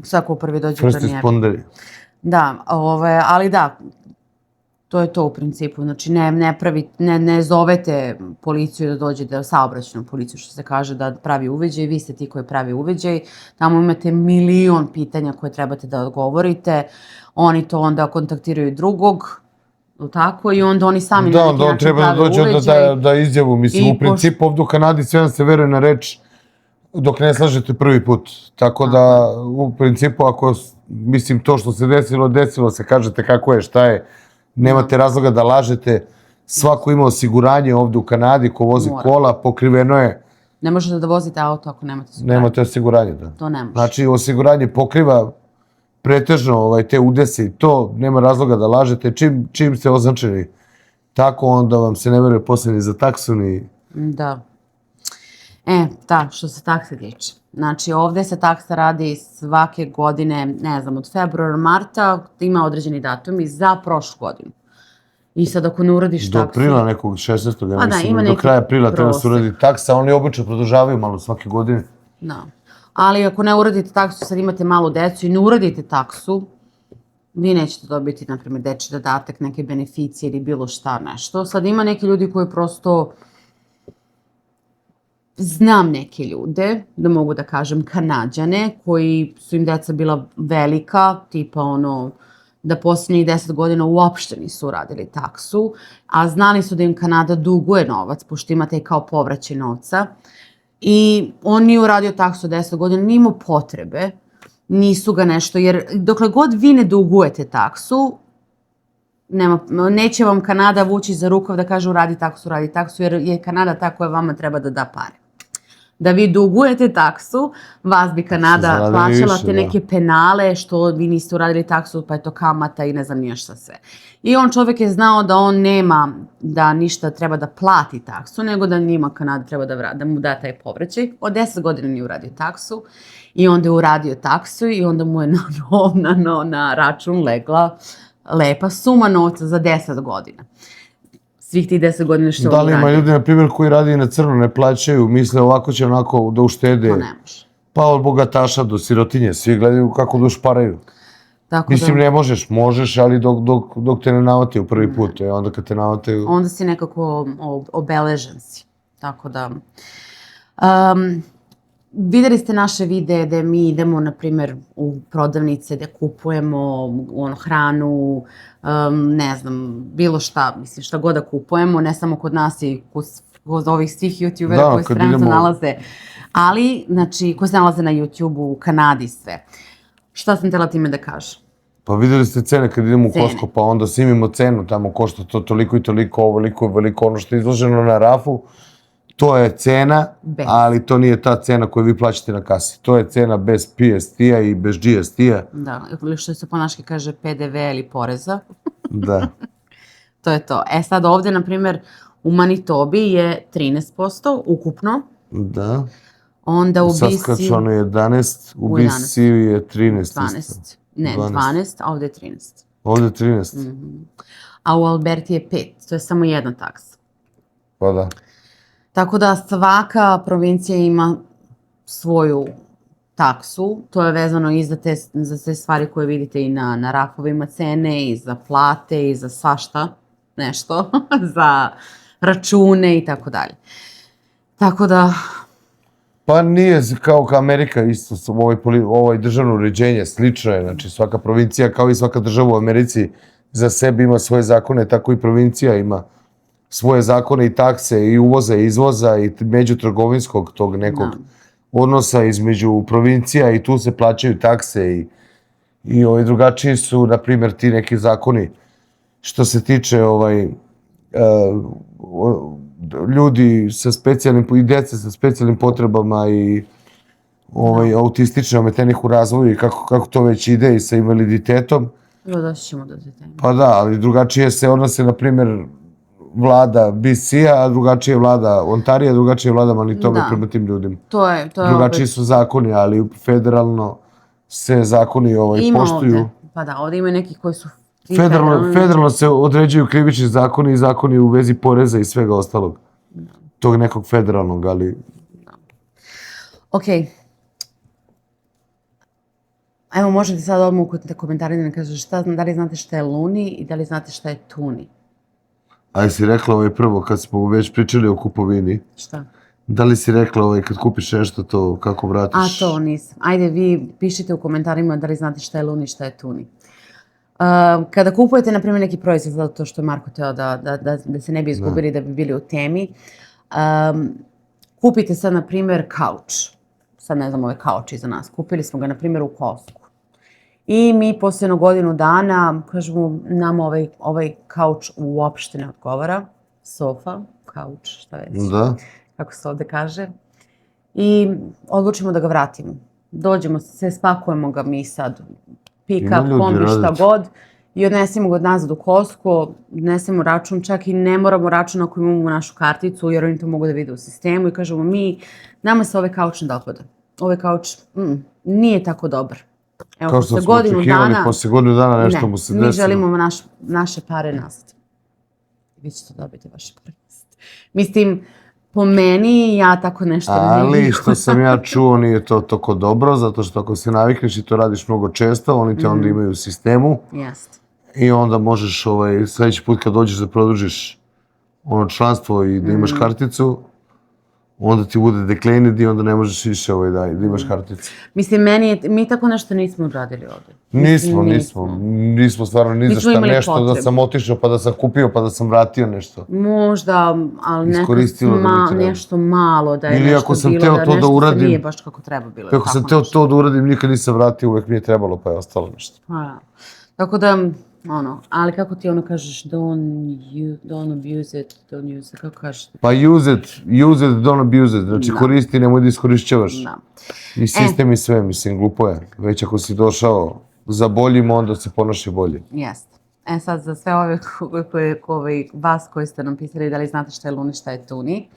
Svako prvi dođe first responderi. Da, ali da, to je to u principu, znači ne zovete policiju da dođe, da saobraćajnu policiju, što se kaže, da pravi uveđaj, vi ste ti koji pravi uveđaj, tamo imate milion pitanja koje trebate da odgovorite, oni to onda kontaktiraju drugog, tako, i onda oni sami na neki način treba da dođe da izjavu, mislim, u principu ovdje u Kanadi sve vam se veruje na reč dok ne slažete prvi put, tako da u principu ako, mislim, to što se desilo se, kažete kako je, šta je, nemate razloga da lažete, svako ima osiguranje ovdje u Kanadi, ko vozi kola, pokriveno je. Ne možete da vozite auto ako nemate osiguranje. Nemate osiguranje, da. To ne može. Znači, osiguranje pokriva pretežno te udese i to, nema razloga da lažete, čim ste označeni tako, onda vam se ne veruje posle ni za taksu, ni... Da. Što se takse tiče. Znači, ovde se taksa radi svake godine, ne znam, od februara, marta, ima određeni datumi za prošlu godinu. I sad ako ne uradiš taksu... Do aprila nekog 16. ja mislim, do kraja aprila treba se uraditi taksa, oni obično produžavaju malo svake godine. Da. Ali ako ne uradite taksu, sad imate malu decu i ne uradite taksu, vi nećete dobiti, na primjer, dečji dodatak, neke beneficije ili bilo šta, nešto. Sad ima neki ljudi koji prosto... Znam neke ljude, da mogu da kažem Kanađane, koji su im deca bila velika, tipa da posljednjih 10 godina uopšte nisu uradili taksu, a znali su da im Kanada duguje novac, pošto ima taj kao povraćaj novca. I on nije uradio taksu 10 godina, nije imao potrebe, nisu ga nešto, jer dokle god vi ne dugujete taksu, neće vam Kanada vući za rukav da kaže uradi taksu, jer je Kanada ta koja vama treba da da pare. Da vi dugujete taksu, vas bi Kanada plaćala te neke penale što vi niste uradili taksu, pa je to kamata i ne znam nije šta sve. I čovjek je znao da on nema, da ništa treba da plati taksu, nego da njima Kanada treba da mu da taj povraćaj. Od 10 godina nije uradio taksu i onda je uradio taksu i onda mu je na račun legla lepa suma novca za 10 godina. Svih tih 10 godina što Da li ima ljudi, na primjer, koji radi na crno, ne plaćaju, misle ovako će onako da uštede. To ne može. Pa od bogataša do sirotinje, svi gledaju kako da ušparaju. Mislim, ne možeš, ali dok te ne navate u prvi put, onda kad te navate... Onda si nekako obeležen si. Tako da... Videli ste naše videe gde mi idemo, na primjer, u prodavnice gde kupujemo hranu, ne znam, bilo šta, mislim, šta god da kupujemo, ne samo kod nas i kod ovih svih youtubera koji se trenutno nalaze, ali, znači, koji se nalaze na YouTube-u, u Kanadi, sve. Šta sam htjela time da kažem? Pa videli ste cene kad idemo u Costco, pa onda simimo cenu, tamo košta to toliko i toliko, ovoliko i veliko, ono što je izloženo na rafu, to je cena, ali to nije ta cena koju vi plaćate na kasi. To je cena bez PST-a i bez GST-a. Da, ili što se po naški kaže PDV ili poreza. Da. To je to. Sad ovdje, na primjer, u Manitobi je 13% ukupno. Da. Onda u BC... U Saskatchewanu je 11, u BC je 13. 12. Ne, 12, a ovdje je 13. Ovdje je 13. A u Alberti je 5, to je samo jedna taksa. Pa da. Tako da svaka provincija ima svoju taksu, to je vezano i za te stvari koje vidite i na rafovima cene, i za plate, i za svašta nešto, za račune i tako dalje. Tako da... Pa nije kao Amerika isto, ovo državno uređenje slično je, znači svaka provincija kao i svaka država u Americi za sebe ima svoje zakone, tako i provincija ima svoje zakone i takse i uvoza i izvoza i međutrgovinskog tog nekog odnosa između provincija i tu se plaćaju takse i drugačiji su, na primjer, ti neki zakoni što se tiče ljudi sa specijalnim, i djece sa specijalnim potrebama i autistično ometenih u razvoju i kako to već ide i sa invaliditetom. Doći ćemo do te teme. Pa da, ali drugačije se odnose, na primjer, vlada BC-a, a drugačije vlada Ontarija, drugačije vlada Manitobe prema tim ljudima. To je drugačiji su zakoni, ali federalno se zakoni poštuju. Pa da, ovdje ima neki koji su... Federalno se određuju krivični zakoni i zakoni u vezi poreza i svega ostalog. Tog nekog federalnog, ali... Okej. Evo, možete sad odmah u komentarima da kažete da li znate šta je luni i da li znate šta je tuni. A si rekla prvo, kad smo već pričali o kupovini. Šta? Da li si rekla kad kupiš nešto, to kako vratiš? A to nisam. Ajde, vi pišite u komentarima da li znate šta je luni i šta je tuni. Kada kupujete, na primjer, neki proizvod, zato što je Marko teo da se ne bi izgubili, da bi bili u temi, kupite sad, na primjer, kauč. Sad ne znam, ovaj kauč iza nas. Kupili smo ga, na primjer, u Costcu. I mi posljedno godinu dana, kažemo, nam ovaj kauč uopšte ne odgovara. Sofa, kauč, šta već. Da. Kako se ovdje kaže. I odlučimo da ga vratimo. Dođemo se, spakujemo ga mi sad, pick-up, kombi, šta god. I odnesemo ga nazad u Costco, odnesemo račun, čak i ne moramo račun ako imamo našu karticu, jer oni to mogu da vide u sistemu i kažemo nama se ovaj kauč ne dopada. Ovaj kauč nije tako dobar. Evo, kao što smo očekivali, posle godinu dana nešto mu se desilo. Mi želimo naše pare nazad. Vi ćete dobiti vaše pare nazad. Mislim, po meni, ja tako nešto ne vidim. Ali što sam ja čuo, nije to toliko dobro, zato što ako se navikneš i to radiš mnogo često, oni te onda imaju u sistemu. Jeste. I onda možeš sljedeći put kad dođeš da produžiš članstvo i da imaš karticu, onda ti bude declined i onda ne možeš više da imaš kartice. Mislim, mi tako nešto nismo uradili ovde. Nismo stvarno ni za šta nešto potrebu. da sam otišao, pa da sam kupio, pa da sam vratio nešto. Možda, ali nešto malo da je ili nešto ako sam bilo, teo da to da nešto uradim, se nije baš kako treba bilo. Ako sam teo to da uradim, nikad nisam vratio, uvek mi je trebalo, pa je ostalo nešto. Tako da, ali kako ti kažeš, don't abuse it, don't use it, kako kažeš? Pa use it, don't abuse it, znači koristi, nemoj da iskorišćavaš. I sistem i sve, mislim, glupo je. Već ako si došao za boljim, onda se ponaši bolje. Jeste. Sad za sve ove vas koji ste nam pisali, da li znate šta je luni, šta je tuni?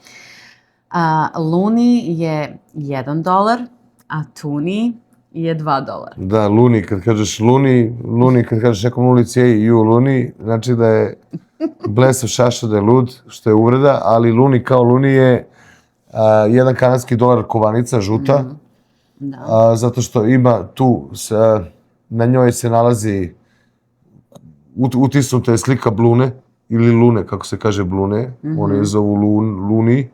Luni je $1, a tuni je $2. Da, luni, kad kažeš luni, kad kažeš nekom na ulici, luni, znači da je blesav šaša, da je lud, što je uvreda, ali luni kao luni je $1 kanadski kovanica, žuta, zato što ima tu, na njoj se nalazi, utisnuta je slika blune, ili lune, kako se kaže blune, one je zovu luni,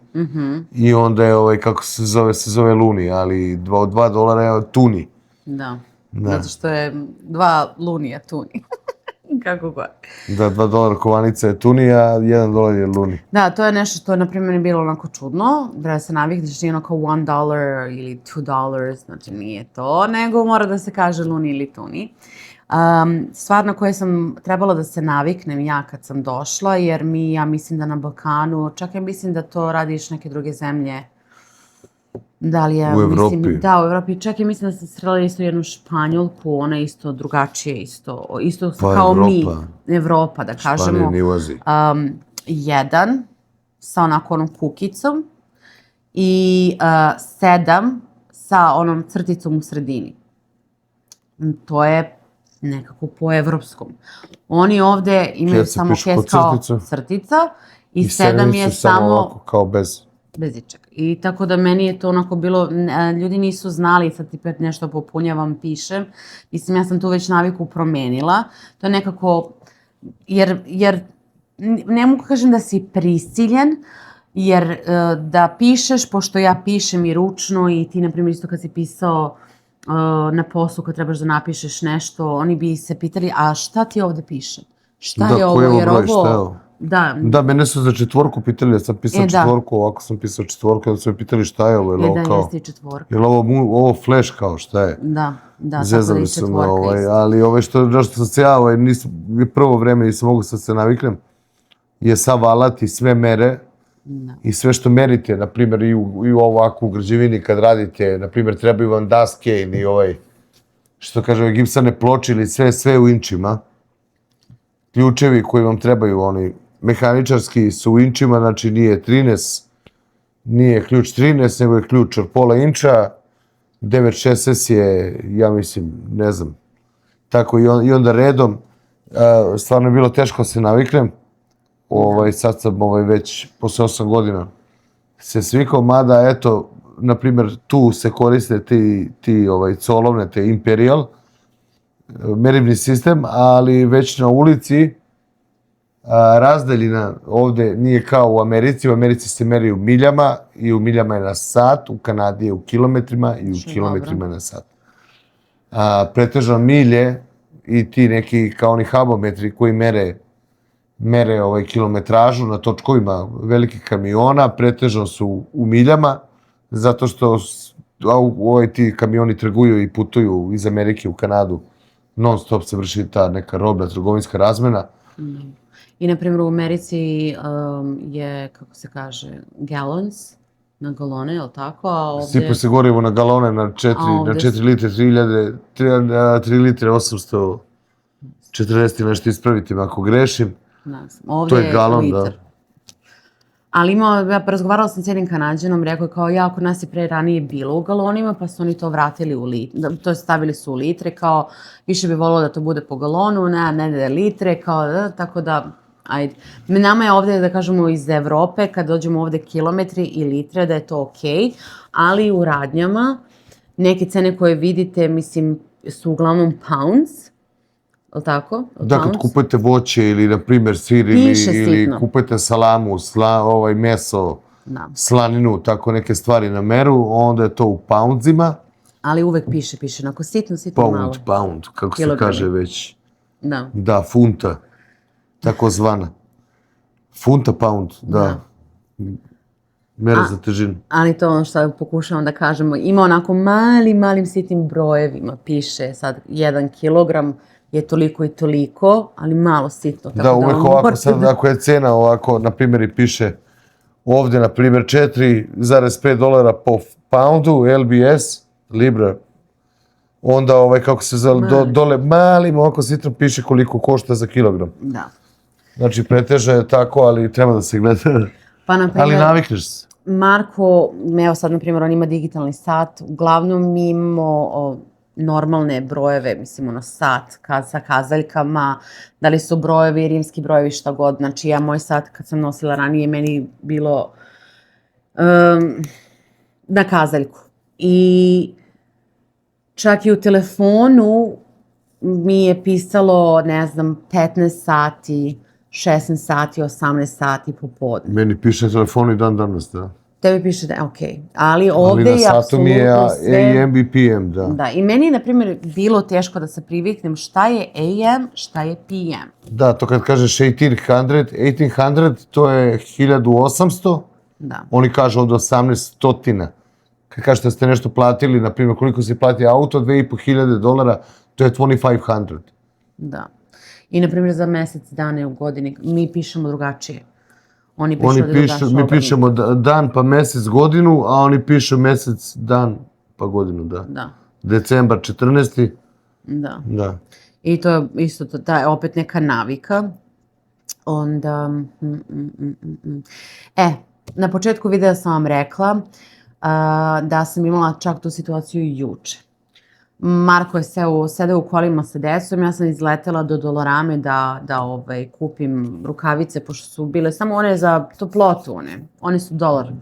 i onda je, kako se zove luni, ali $2 je tuni. Da, zato što je 2 lunija tuni. Kako god. Da, $2 kovanica je tuni, a $1 je luni. Da, to je nešto što je, na primjer, bilo onako čudno, da se navikneš, nije ono kao $1 ili $2, znači nije to, nego mora da se kaže luni ili tuni. Stvar na koje sam trebala da se naviknem ja kad sam došla, jer ja mislim da na Balkanu, čak ja mislim da to radiš neke druge zemlje. Da li je, u Evropi? Da, u Evropi. Čak ja mislim da sam srela isto jednu Španjolku, ona je isto drugačije, isto kao mi. Evropa, da kažemo. Španija ne ulazi. 1 sa onako onom kukicom i 7 sa onom crticom u sredini. To je nekako po evropskom. Oni ovde imaju samo kes kao crtica i 7 je samo kao bez ičega. I tako da meni je to onako bilo, ljudi nisu znali, sad ti pet nešto popunjavam, pišem. Mislim, ja sam tu već naviku promenila. To je nekako, jer ne mogu kažem da si prisiljen, jer da pišeš, pošto ja pišem i ručno i ti, na primjer, isto kad si pisao na poslu kad trebaš da napišeš nešto, oni bi se pitali, a šta ti ovde piše? Šta je ovo? Jer ovo... Da, mene su za 4 pitali, ja sam pisao 4, ovako sam pisao 4, onda su me pitali šta je ovo, da, jeste i 4. Je li ovo flash kao, šta je? Da, zezali su me, ali što sam se ja, prvo vreme nisam mogu sad se naviknem, je sav alat i sve mere, i sve što merite, na primjer, i u ovakvu građevini kad radite, na primjer, trebaju vam daske ili što kaže, gipsane ploče ili sve u inčima. Ključevi koji vam trebaju, oni mehaničarski su u inčima, znači nije 13, nije ključ 13, nego je ključ od pola inča, 9/6S je, ja mislim, ne znam, tako i onda redom, stvarno je bilo teško se naviknem, sad sam već posle 8 godina se svikao, mada eto, na primjer, tu se koriste ti colovne, te Imperial, merivni sistem, ali već na ulici razdaljina ovde nije kao u Americi se meri u miljama i u miljama je na sat, u Kanadi je u kilometrima i u kilometrima je na sat. Pretežno milje i ti neki kao oni hubometri koji mere kilometražu na točkovima velikih kamiona, pretežno su u miljama, zato što ti kamioni trguju i putuju iz Amerike u Kanadu. Non stop se vrši ta neka robna trgovinska razmena. I, na primjer, u Americi je, kako se kaže, gallons na galone, je li tako? Sipa se gorivo na galone na 4 litre, 3 litre 840 ili nešto, ispraviti me ako grešim. Ovdje je liter. Ali razgovarala sam s jednim Kanadjanom, rekao je kao kod nas je pre ranije bilo u galonima, pa su oni to vratili u litre, to stavili su u litre, kao više bi volilo da to bude po galonu, ne da je litre, kao tako da, ajde. Nama je ovdje, da kažemo, iz Evrope, kad dođemo ovdje kilometri i litre, da je to okej, ali u radnjama neke cene koje vidite, mislim, su uglavnom pounds, ali tako? Da, kad kupujete voće ili, na primjer, sir ili kupujete salamu, meso, Da. slaninu, tako neke stvari na meru, onda je to u poundsima. Ali uvek piše, onako sitno malo. Pound, kako se Kilogrami. kaže već. Da. Da, funta, tako zvana. Funta, pound, da. Mera za težinu. Ali to ono što pokušavam da kažemo, ima onako malim sitnim brojevima, piše sad 1 kilogram je toliko i toliko, ali malo sitno. Da, uvek ovako sad, ako je cena ovako, na primjer i piše ovdje, na primjer, $4,5 po poundu, LBS, Libra, onda kako se zove, dole malim ovako sitno piše koliko košta za kilogram. Da. Znači, preteža je tako, ali treba da se gleda. Pa, na primjer, ali navikneš se. Marko, evo sad, na primjer, on ima digitalni sat, uglavnom mi imamo normalne brojeve, mislim, sat sa kazaljkama, da li su brojevi, rimski brojevi, šta god. Znači, moj sat kad sam nosila ranije, meni bilo na kazaljku. I čak i u telefonu mi je pisalo, ne znam, 15 sati, 16 sati, 18 sati popodne. Meni piše na telefonu i dan danas, da. Tebi piše da je okej. Ali ovde je na satu mi je apsolutno sve... AM i PM, da. Da, i meni je, na primjer, bilo teško da se priviknem šta je AM, šta je PM. Da, to kad kažeš 1800, to je 1800. Da. Oni kažu od 1800. Kad kažete da ste nešto platili, na primjer, koliko si plati auto, $2.500, to je 2500. Da. I, na primjer, za mesec dana u godini mi pišemo drugačije. Oni pišu mi pišemo dan pa mesec godinu, a oni pišu mesec, dan pa godinu, da. Da. Decembar 14. Da. Da. I to je isto, ta je opet neka navika. Onda... na početku videa sam vam rekla da sam imala čak tu situaciju juče. Marko je sedeo u kolima sa decom, ja sam izletela do Dolorame da kupim rukavice, pošto su bile samo one za toplotu, one su $1.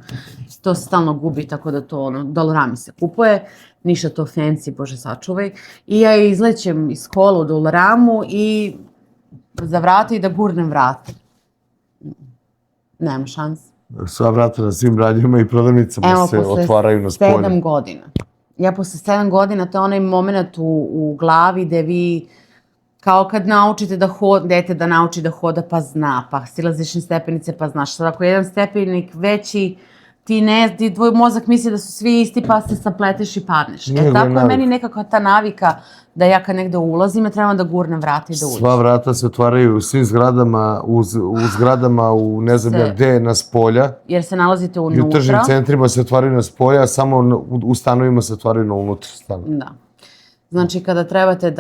To se stalno gubi, tako da to Dolorame se kupuje, ništa to fancy, bože sačuvaj. I ja izlećem iz kola u Doloramu i za vrata i da gurnem vrata. Nema šanse. Sva vrata na svim radnjama i prodavnicama se otvaraju na spolje. Evo, posle 7 godina. Ja posle 7 godina, to je onaj moment u glavi gde vi, kao kad naučite dete da nauči da hoda pa zna, pa silaziš na stepenice pa znaš. Sad ako je jedan stepenik veći, tvoj mozak misli da su svi isti pa se sapleteš i padneš. Tako je meni nekako ta navika da ja kad negde ulazim, ja trebam da gurnem vrata i da uđem. Sva vrata se otvaraju u svim zgradama, u zgradama u ne znam gde, na spolja. Jer se nalazite unutra. I u tržnim centrima se otvaraju na spolja, a samo u stanovima se otvaraju na unutra stanu. Da. Znači, kada trebate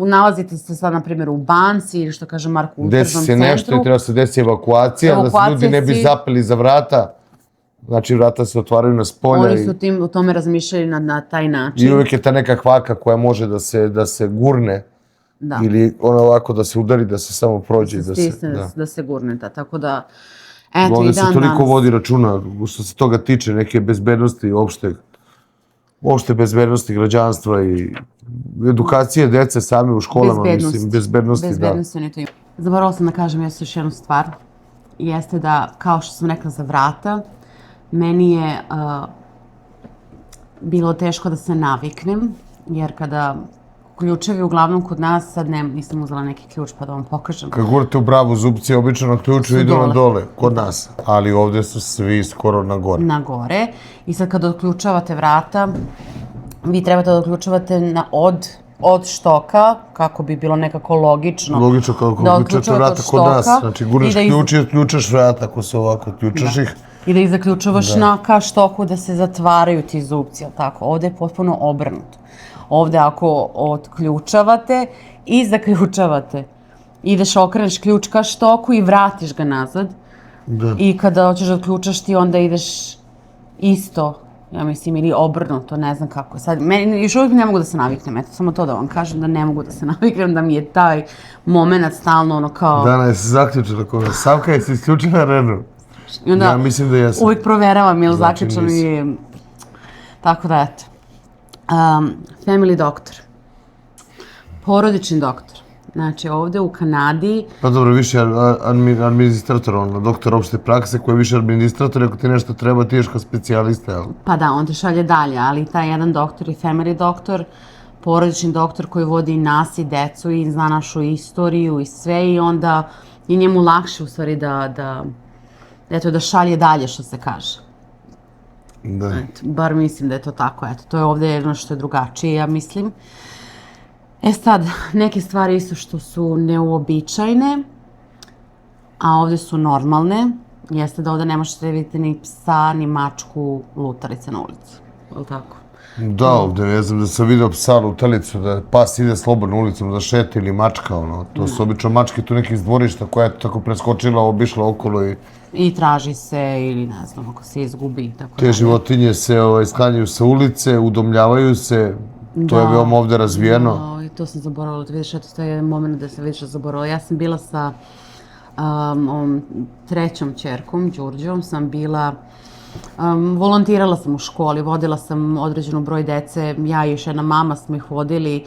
nalazite se sad, na primjer, u banci ili što kaže Marko, u tržnom centru. Desi se nešto i treba se desi evakuacija, da se ljudi ne bi zapeli za vrata. Znači, vrata se otvaraju na spolja. Oni su o tome razmišljali na taj način. I uvijek je ta neka kvaka koja može da se gurne. Ili ovako da se udari, da se samo prođe. Da se gurne, tako da... Eto, i dan danas. Ovdje se toliko vodi računa što se toga tiče, neke bezbednosti opšte bezbednosti građanstva i edukacije dece same u školama, mislim, bezbednosti, da. Zaboravila sam da kažem još jednu stvar. Jeste da, kao što sam rekla za vrata, meni je bilo teško da se naviknem, jer kada ključevi uglavnom kod nas, sad nisam uzela neki ključ pa da vam pokažem. Kad gurate u bravu, zupci obično na ključu idu na dole, kod nas, ali ovdje su svi skoro na gore. Na gore. I sad kad otključavate vrata, vi trebate da otključavate od štoka, kako bi bilo nekako logično. Logično, kako otključate vrata kod nas. Znači, gurneš ključ i otključaš vrata, ako se ovako otključaš ih. I da ih zaključavaš ka štoku da se zatvaraju ti zupci, ali tako? Ovdje je potpuno obrnuto. Ovdje ako otključavate i zaključavate, ideš, okreneš ključ ka štoku i vratiš ga nazad. I kada hoćeš da otključaš ti, onda ideš isto, ja mislim, ili obrnuto, ne znam kako. Sad, meni još uvijek ne mogu da se naviknem, eto, samo to da vam kažem, da ne mogu da se naviknem, da mi je taj moment stalno ono kao... Dana, jesi zaključila koga? Savka, jesi isključila Renu? Ja mislim da jesam. Uvijek proveravam, jel zaključano i... Tako da, eto. Family doktor. Porodični doktor. Znači, ovde u Kanadi... Pa dobro, više administrator, doktor opšte prakse koji je više administrator, ako ti nešto treba, ti ješ kao specijalista, jel? Pa da, on te šalje dalje, ali taj jedan doktor je family doktor, porodični doktor koji vodi i nas i decu i zna našu istoriju i sve i onda je njemu lakše u stvari da šalje dalje, što se kaže. Da. Eto, bar mislim da je to tako, eto, to je ovde jedno što je drugačije, ja mislim. E sad, neke stvari isto što su neuobičajne, a ovde su normalne, jeste da ovde ne možete vidjeti ni psa, ni mačku, lutalice na ulicu. Je li tako? Da, ovde ne znam da sam vidio psa lutalicu, da pas ide slobodno ulicom da šeta ili mačka, to su obično mačke tu nekih dvorišta koja je tako preskočila, obišla okolo I traži se ili ne znam, ako se izgubi. Tako te životinje se sklanjaju sa ulice, udomljavaju se, to je veoma ovde razvijeno. I to sam zaboravila, da vidiš, eto, to je moment da se vidiš zaboravila. Ja sam bila sa ovom trećom ćerkom, Đurđom, sam bila, volontirala sam u školi, vodila sam određenu broj dece, ja i još jedna mama smo ih vodili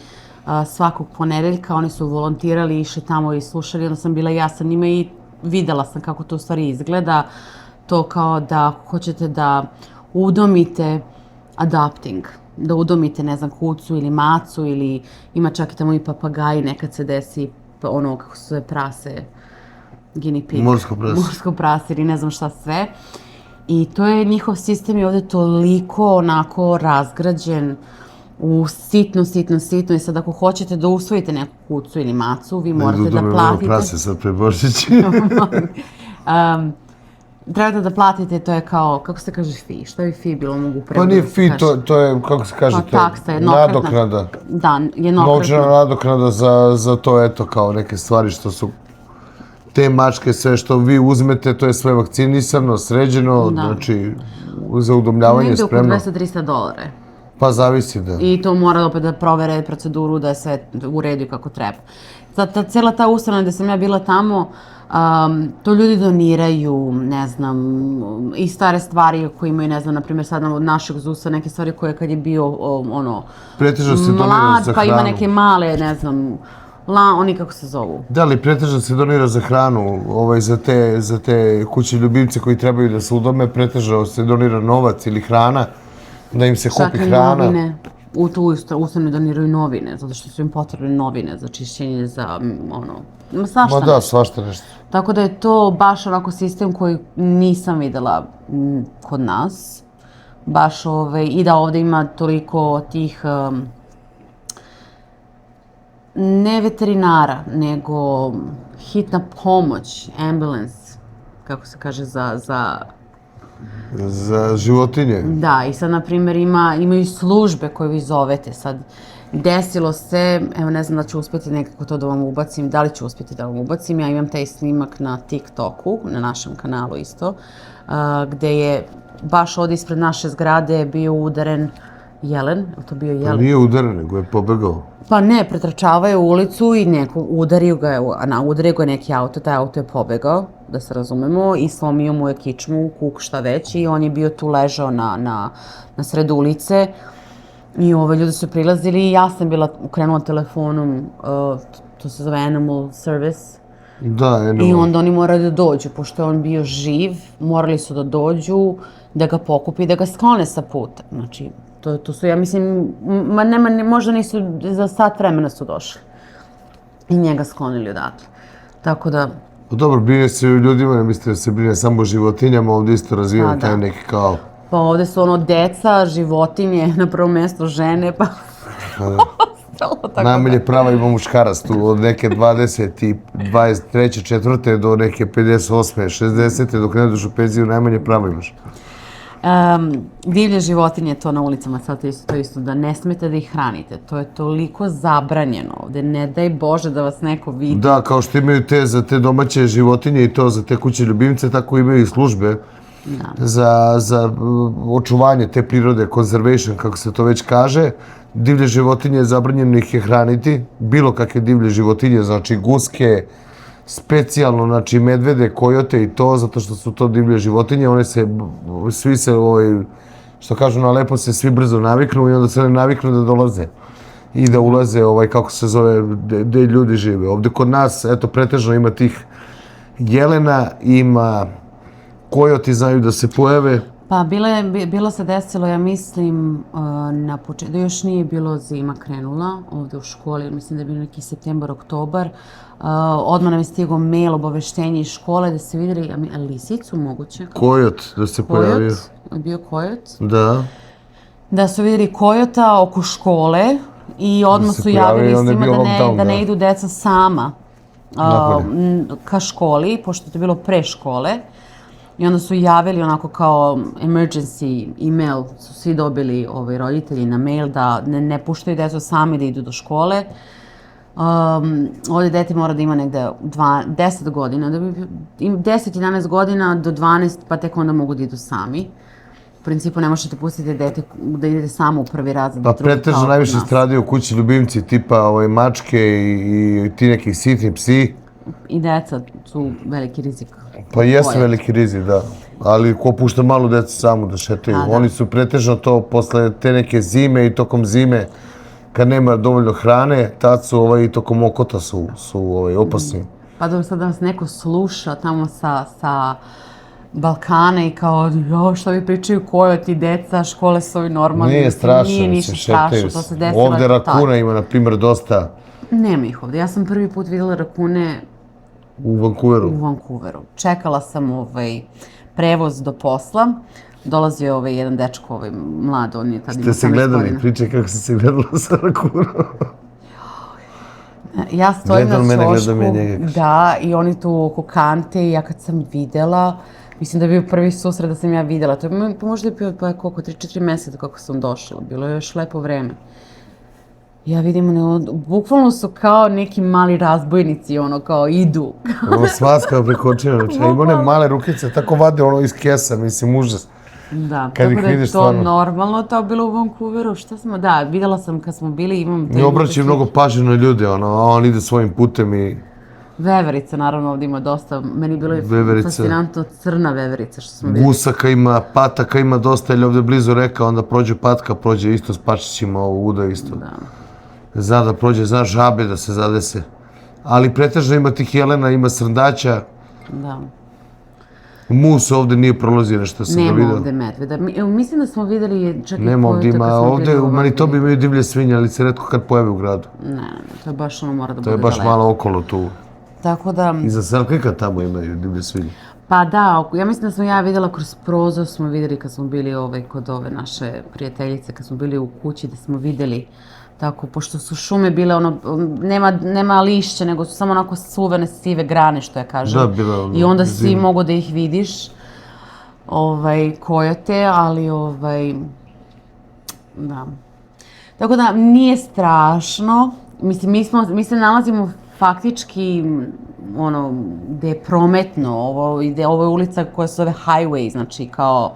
svakog ponedeljka, oni su volontirali, išli tamo i slušali, onda sam bila ja sa njima i videla sam kako to u stvari izgleda, to kao da hoćete da udomite adopting, da udomite, ne znam, kucu ili macu ili ima čak i tamo i papagaji, nekad se desi ono kako se zove prase, guinea pig. Morsko prase ili ne znam šta sve. I to je, njihov sistem je ovde toliko onako razgrađen u sitno i sad ako hoćete da usvojite neku kucu ili macu, vi morate da platite... prase sad pre Božić. Trebate da platite, to je kao, kako se kaže fee? Šta bi fee bilo mogu prevoditi? Pa nije fee, to je, kako se kaže, to taksa, je nadoknada. Da, jednokratna. Novčana nadoknada za to, eto, kao neke stvari što su te mačke, sve što vi uzmete, to je sve vakcinisano, sređeno, znači za udomljavanje spremno. Negde oko $200-300. Pa zavisi, da. I to mora opet da provere proceduru da je sve u redu kako treba. Cela ta ustanova gde sam ja bila tamo, to ljudi doniraju, ne znam, i stare stvari koje imaju, ne znam, na primjer sad od našeg ZUS-a neke stvari koje kad je bio, pretežno se donira za hranu. Pa ima neke male, ne znam, oni kako se zovu. Da, ali pretežno se donira za hranu, za te kuće ljubimce koji trebaju da se udome, pretežno se donira novac ili hrana, da im se kupi hrana. Čak i novine. U tu ustanovu doniraju novine, zato što su im potrebne novine za čišćenje, za svašta nešto. Ma da, svašta nešto. Tako da je to baš onako sistem koji nisam videla kod nas. Baš i da ovde ima toliko tih ne veterinara, nego hitna pomoć, ambulance, kako se kaže, za životinje. Da, i sad, na primjer, imaju službe koje vi zovete. Sad, desilo se, evo ne znam da ću uspjeti nekako to da vam ubacim, da li ću uspjeti da vam ubacim, ja imam taj snimak na TikToku, na našem kanalu isto, gde je baš ovdje ispred naše zgrade bio udaren jelen, je to bio jelen? Nije udaren, nego je pobegao. Pa ne, pretrčavaju ulicu i udario ga je neki auto, taj auto je pobegao, da se razumemo, i slomio mu je kičmu, kuk, šta već, i on je bio tu ležao na sred ulice. I ljudi su prilazili i ja sam bila ukrenula telefonom, to se zove Animal Service. Da, Animal. I onda oni moraju da dođu, pošto je on bio živ, morali su da dođu, da ga pokupi i da ga sklone sa puta. Znači, to su, ja mislim, možda nisu, za sat vremena su došli. I njega sklonili odatle. Tako da... Dobro, brine se o ljudima, ne mislite da se brine samo o životinjama, ovdje isto razvijem taj neki kao... Pa ovde su deca, životinje, na prvom mjestu žene, pa... Najmanje prava ima muškarac tu, od neke 23. 4. do neke 58. 60. dok ne dođeš u penziju, najmanje prava imaš. Divlje životinje, to na ulicama, sad to isto, da ne smete da ih hranite. To je toliko zabranjeno ovde, ne daj Bože da vas neko vidi. Da, kao što imaju za te domaće životinje i to za te kuće ljubimce, tako imaju i službe za očuvanje te prirode, conservation, kako se to već kaže. Divlje životinje, zabranjeno ih je hraniti, bilo kakve divlje životinje, znači guske, specijalno, znači medvede, kojote i to, zato što su to divlje životinje, svi se, što kažu na lepo, se svi brzo naviknu i onda se ne naviknu da dolaze. i da ulaze, kako se zove, gde ljudi žive. Ovde kod nas, eto, pretežno ima tih jelena, ima kojoti znaju da se pojave. Pa bilo se desilo, ja mislim, na početku, da još nije bilo zima krenula ovde u školi, mislim da je bilo neki septembar, oktobar. Odmah nam je stigao mail, obaveštenje iz škole da se videli lisicu moguće. Kojot da se pojavio. Bio kojot. Da. Da su videli kojota oko škole i odmah su javili svima da ne idu deca sama ka školi, pošto je to bilo pre škole. I onda su javili onako kao emergency email, su svi dobili roditelji na mail da ne puštaju decu sami da idu do škole. Ovdje dete mora da ima negde 10 godina, 10-11 godina do 12, pa tek onda mogu da idu sami. U principu ne možete pustiti dete da ide samo u prvi razred. Pa pretežno najviše stradaju kući ljubimci tipa mačke i ti neki sitni psi. I deca su veliki rizik. Pa jesu veliki rizik, da. Ali ko pušta malo deca samo da šetaju. Oni su pretežno to posle te neke zime i tokom zime kad nema dovoljno hrane, tad su i tokom okota su opasni. Pa dobro, sad da nas neko sluša tamo sa Balkana i kao, što vi pričaju, kojoti, deca, škole su ovi normalni. Nije strašno, nije ništa strašno, to se desilo. Ovde rakuna ima, na primjer, dosta. Nema ih ovde. Ja sam prvi put videla rakune u Vancouveru. Čekala sam prevoz do posla. Dolazio je jedan dečko, mlad, on je tad ima 18 godina. Ste se gledali, pričaj kako ste se gledala sa rakunom. Ja stojim na ćošku, da, i oni tu oko kante i ja kad sam videla, mislim da je bio prvi susret da sam ja videla. To je možda je bio koliko, 3-4 meseca kako sam došla. Bilo je još lepo vreme. Ja vidim, bukvalno su kao neki mali razbojnici, kao idu. Smaska prekočina, znači ima one male rukice, tako vade iz kesa, mislim, užas. Da, tako da je to normalno to bilo u Vancouveru. Da, videla sam kad smo bili, imam... Ne obraćaju mnogo pažnje na ljude, on ide svojim putem i... Veverica, naravno, ovdje ima dosta. Meni bilo je fascinantno crna veverica što smo videli. Gusaka ima, pataka ima dosta, ili ovdje blizu reka, onda prođe patka, prođe isto s pačićima, uda isto. Zna da prođe, zna žabe da se zadese. Ali pretežno ima tih jelena, ima srndaća. Da. Mus ovdje nije prolazio nešto sam ga vidio. Nema ovdje medveda. Mislim da smo videli čak i nema ovdje, ima ovdje u Manitobi imaju divlje svinje, ali se retko kad pojave u gradu. Ne, to je baš mora da bude daleko. To je baš malo okolo tu. Tako da... I za Selkirka tamo imaju divlje svinje. Pa da, ja mislim da sam ja videla kroz prozor, smo videli kad smo bili kod ove naše prijateljice, kad smo bili u kući, da smo videli tako, pošto su šume bile nema lišća, nego su samo onako suvene, sive grane, što ja kažem. Da, bila i onda si mogo da ih vidiš, kojote, ali da. Tako da, nije strašno. Mislim, mi se nalazimo faktički, gde je prometno, ovo je ulica koja se zove highway, znači kao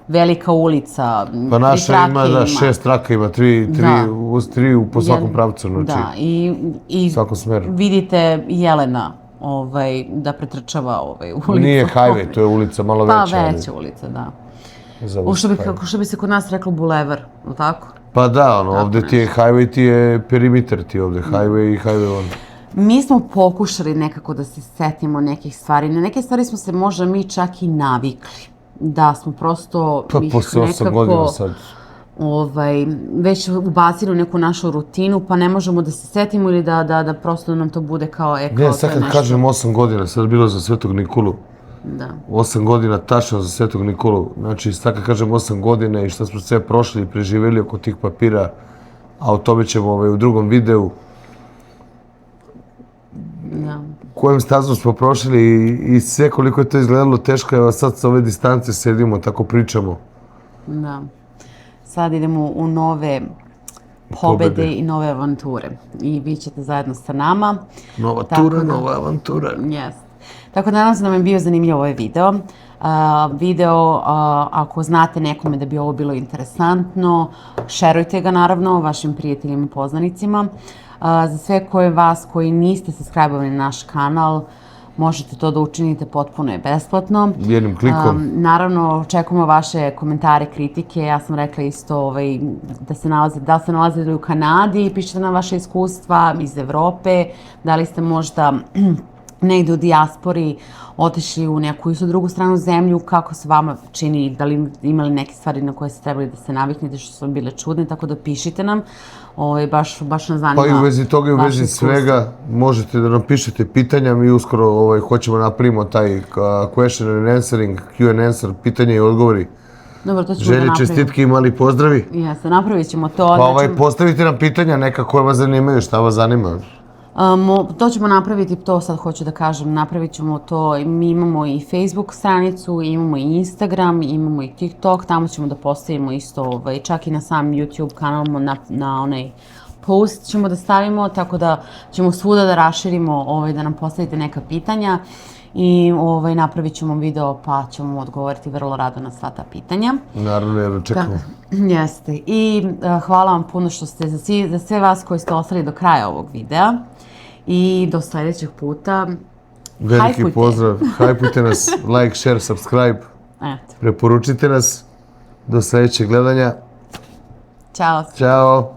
velika ulica, 3 trake ima. Pa naša ima, 6 traka ima, 3 po svakom pravcu, znači, i svakom smeru. Vidite jelena da pretrčava ulicu. Nije highway, to je ulica malo veća. Pa veća ulica, da. Što bi se kod nas reklo bulevar, ili tako? Pa da, ovdje ti je highway, ti je perimeter ti ovdje, highway i highway on. Mi smo pokušali nekako da se setimo nekih stvari. Na neke stvari smo se možda mi čak i navikli. Da smo prosto ih nekako već ubacili u neku našu rutinu, pa ne možemo da se setimo ili da prosto nam to bude kao nešto. Ne, sad kad kažem 8 godina, sad bilo za Svetog Nikolu. Da. 8 godina tačno za Svetog Nikolu. Znači, sad kad kažem 8 godina i što smo sve prošli i preživjeli oko tih papira, a o tome ćemo u drugom videu. Da. Kojom stazom smo prošli i sve koliko je to izgledalo teško, evo sad sa ove distance sedimo, tako pričamo. Da. Sad idemo u nove pobede i nove avanture. I vi ćete zajedno sa nama. Nova tura, nova avantura. Jest. Tako da nadam se da vam je bio zanimljiv ovaj video. Ako znate nekome da bi ovo bilo interesantno, šerujte ga naravno vašim prijateljima i poznanicima. Za sve vas koji niste subscribe-ovali na naš kanal, možete to da učinite, potpuno je besplatno. Jednim klikom. Naravno, očekujemo vaše komentare, kritike. Ja sam rekla isto da se nalazite u Kanadi, pišite nam vaše iskustva iz Evrope, da li ste možda negde u dijaspori otišli u neku isto drugu stranu zemlju, kako se vama čini, da li imali neke stvari na koje ste trebali da se naviknete što su vam bile čudne, tako da pišite nam. Baš nas zanima. Pa i u vezi toga i u vezi svega možete da nam pišete pitanja, mi uskoro hoćemo napravimo taj question and answering, Q and answer, pitanja i odgovori. Dobro, to ćemo da Želje, napravimo. čestitke i mali pozdravi. Jeste, napravit ćemo to. Pa postavite nam pitanja neka koja vas zanimaju, šta vas zanima. To ćemo napraviti, to sad hoću da kažem, napravit ćemo to, mi imamo i Facebook stranicu, imamo i Instagram, imamo i TikTok, tamo ćemo da postavimo isto, čak i na sam YouTube kanal, na onaj post ćemo da stavimo, tako da ćemo svuda da raširimo, da nam postavite neka pitanja i napravit ćemo video pa ćemo odgovoriti vrlo rado na sva ta pitanja. Naravno, jer čekamo. Jeste. I hvala vam puno što ste, za sve vas koji ste ostali do kraja ovog videa. I do sledećeg puta. Veliki pozdrav. Hajpujte nas. Like, share, subscribe. Eto. Preporučite nas. Do sledećeg gledanja. Ćao. Ćao.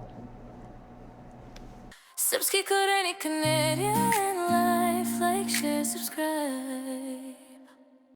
Srpski koreni Canadian life, like, share, subscribe.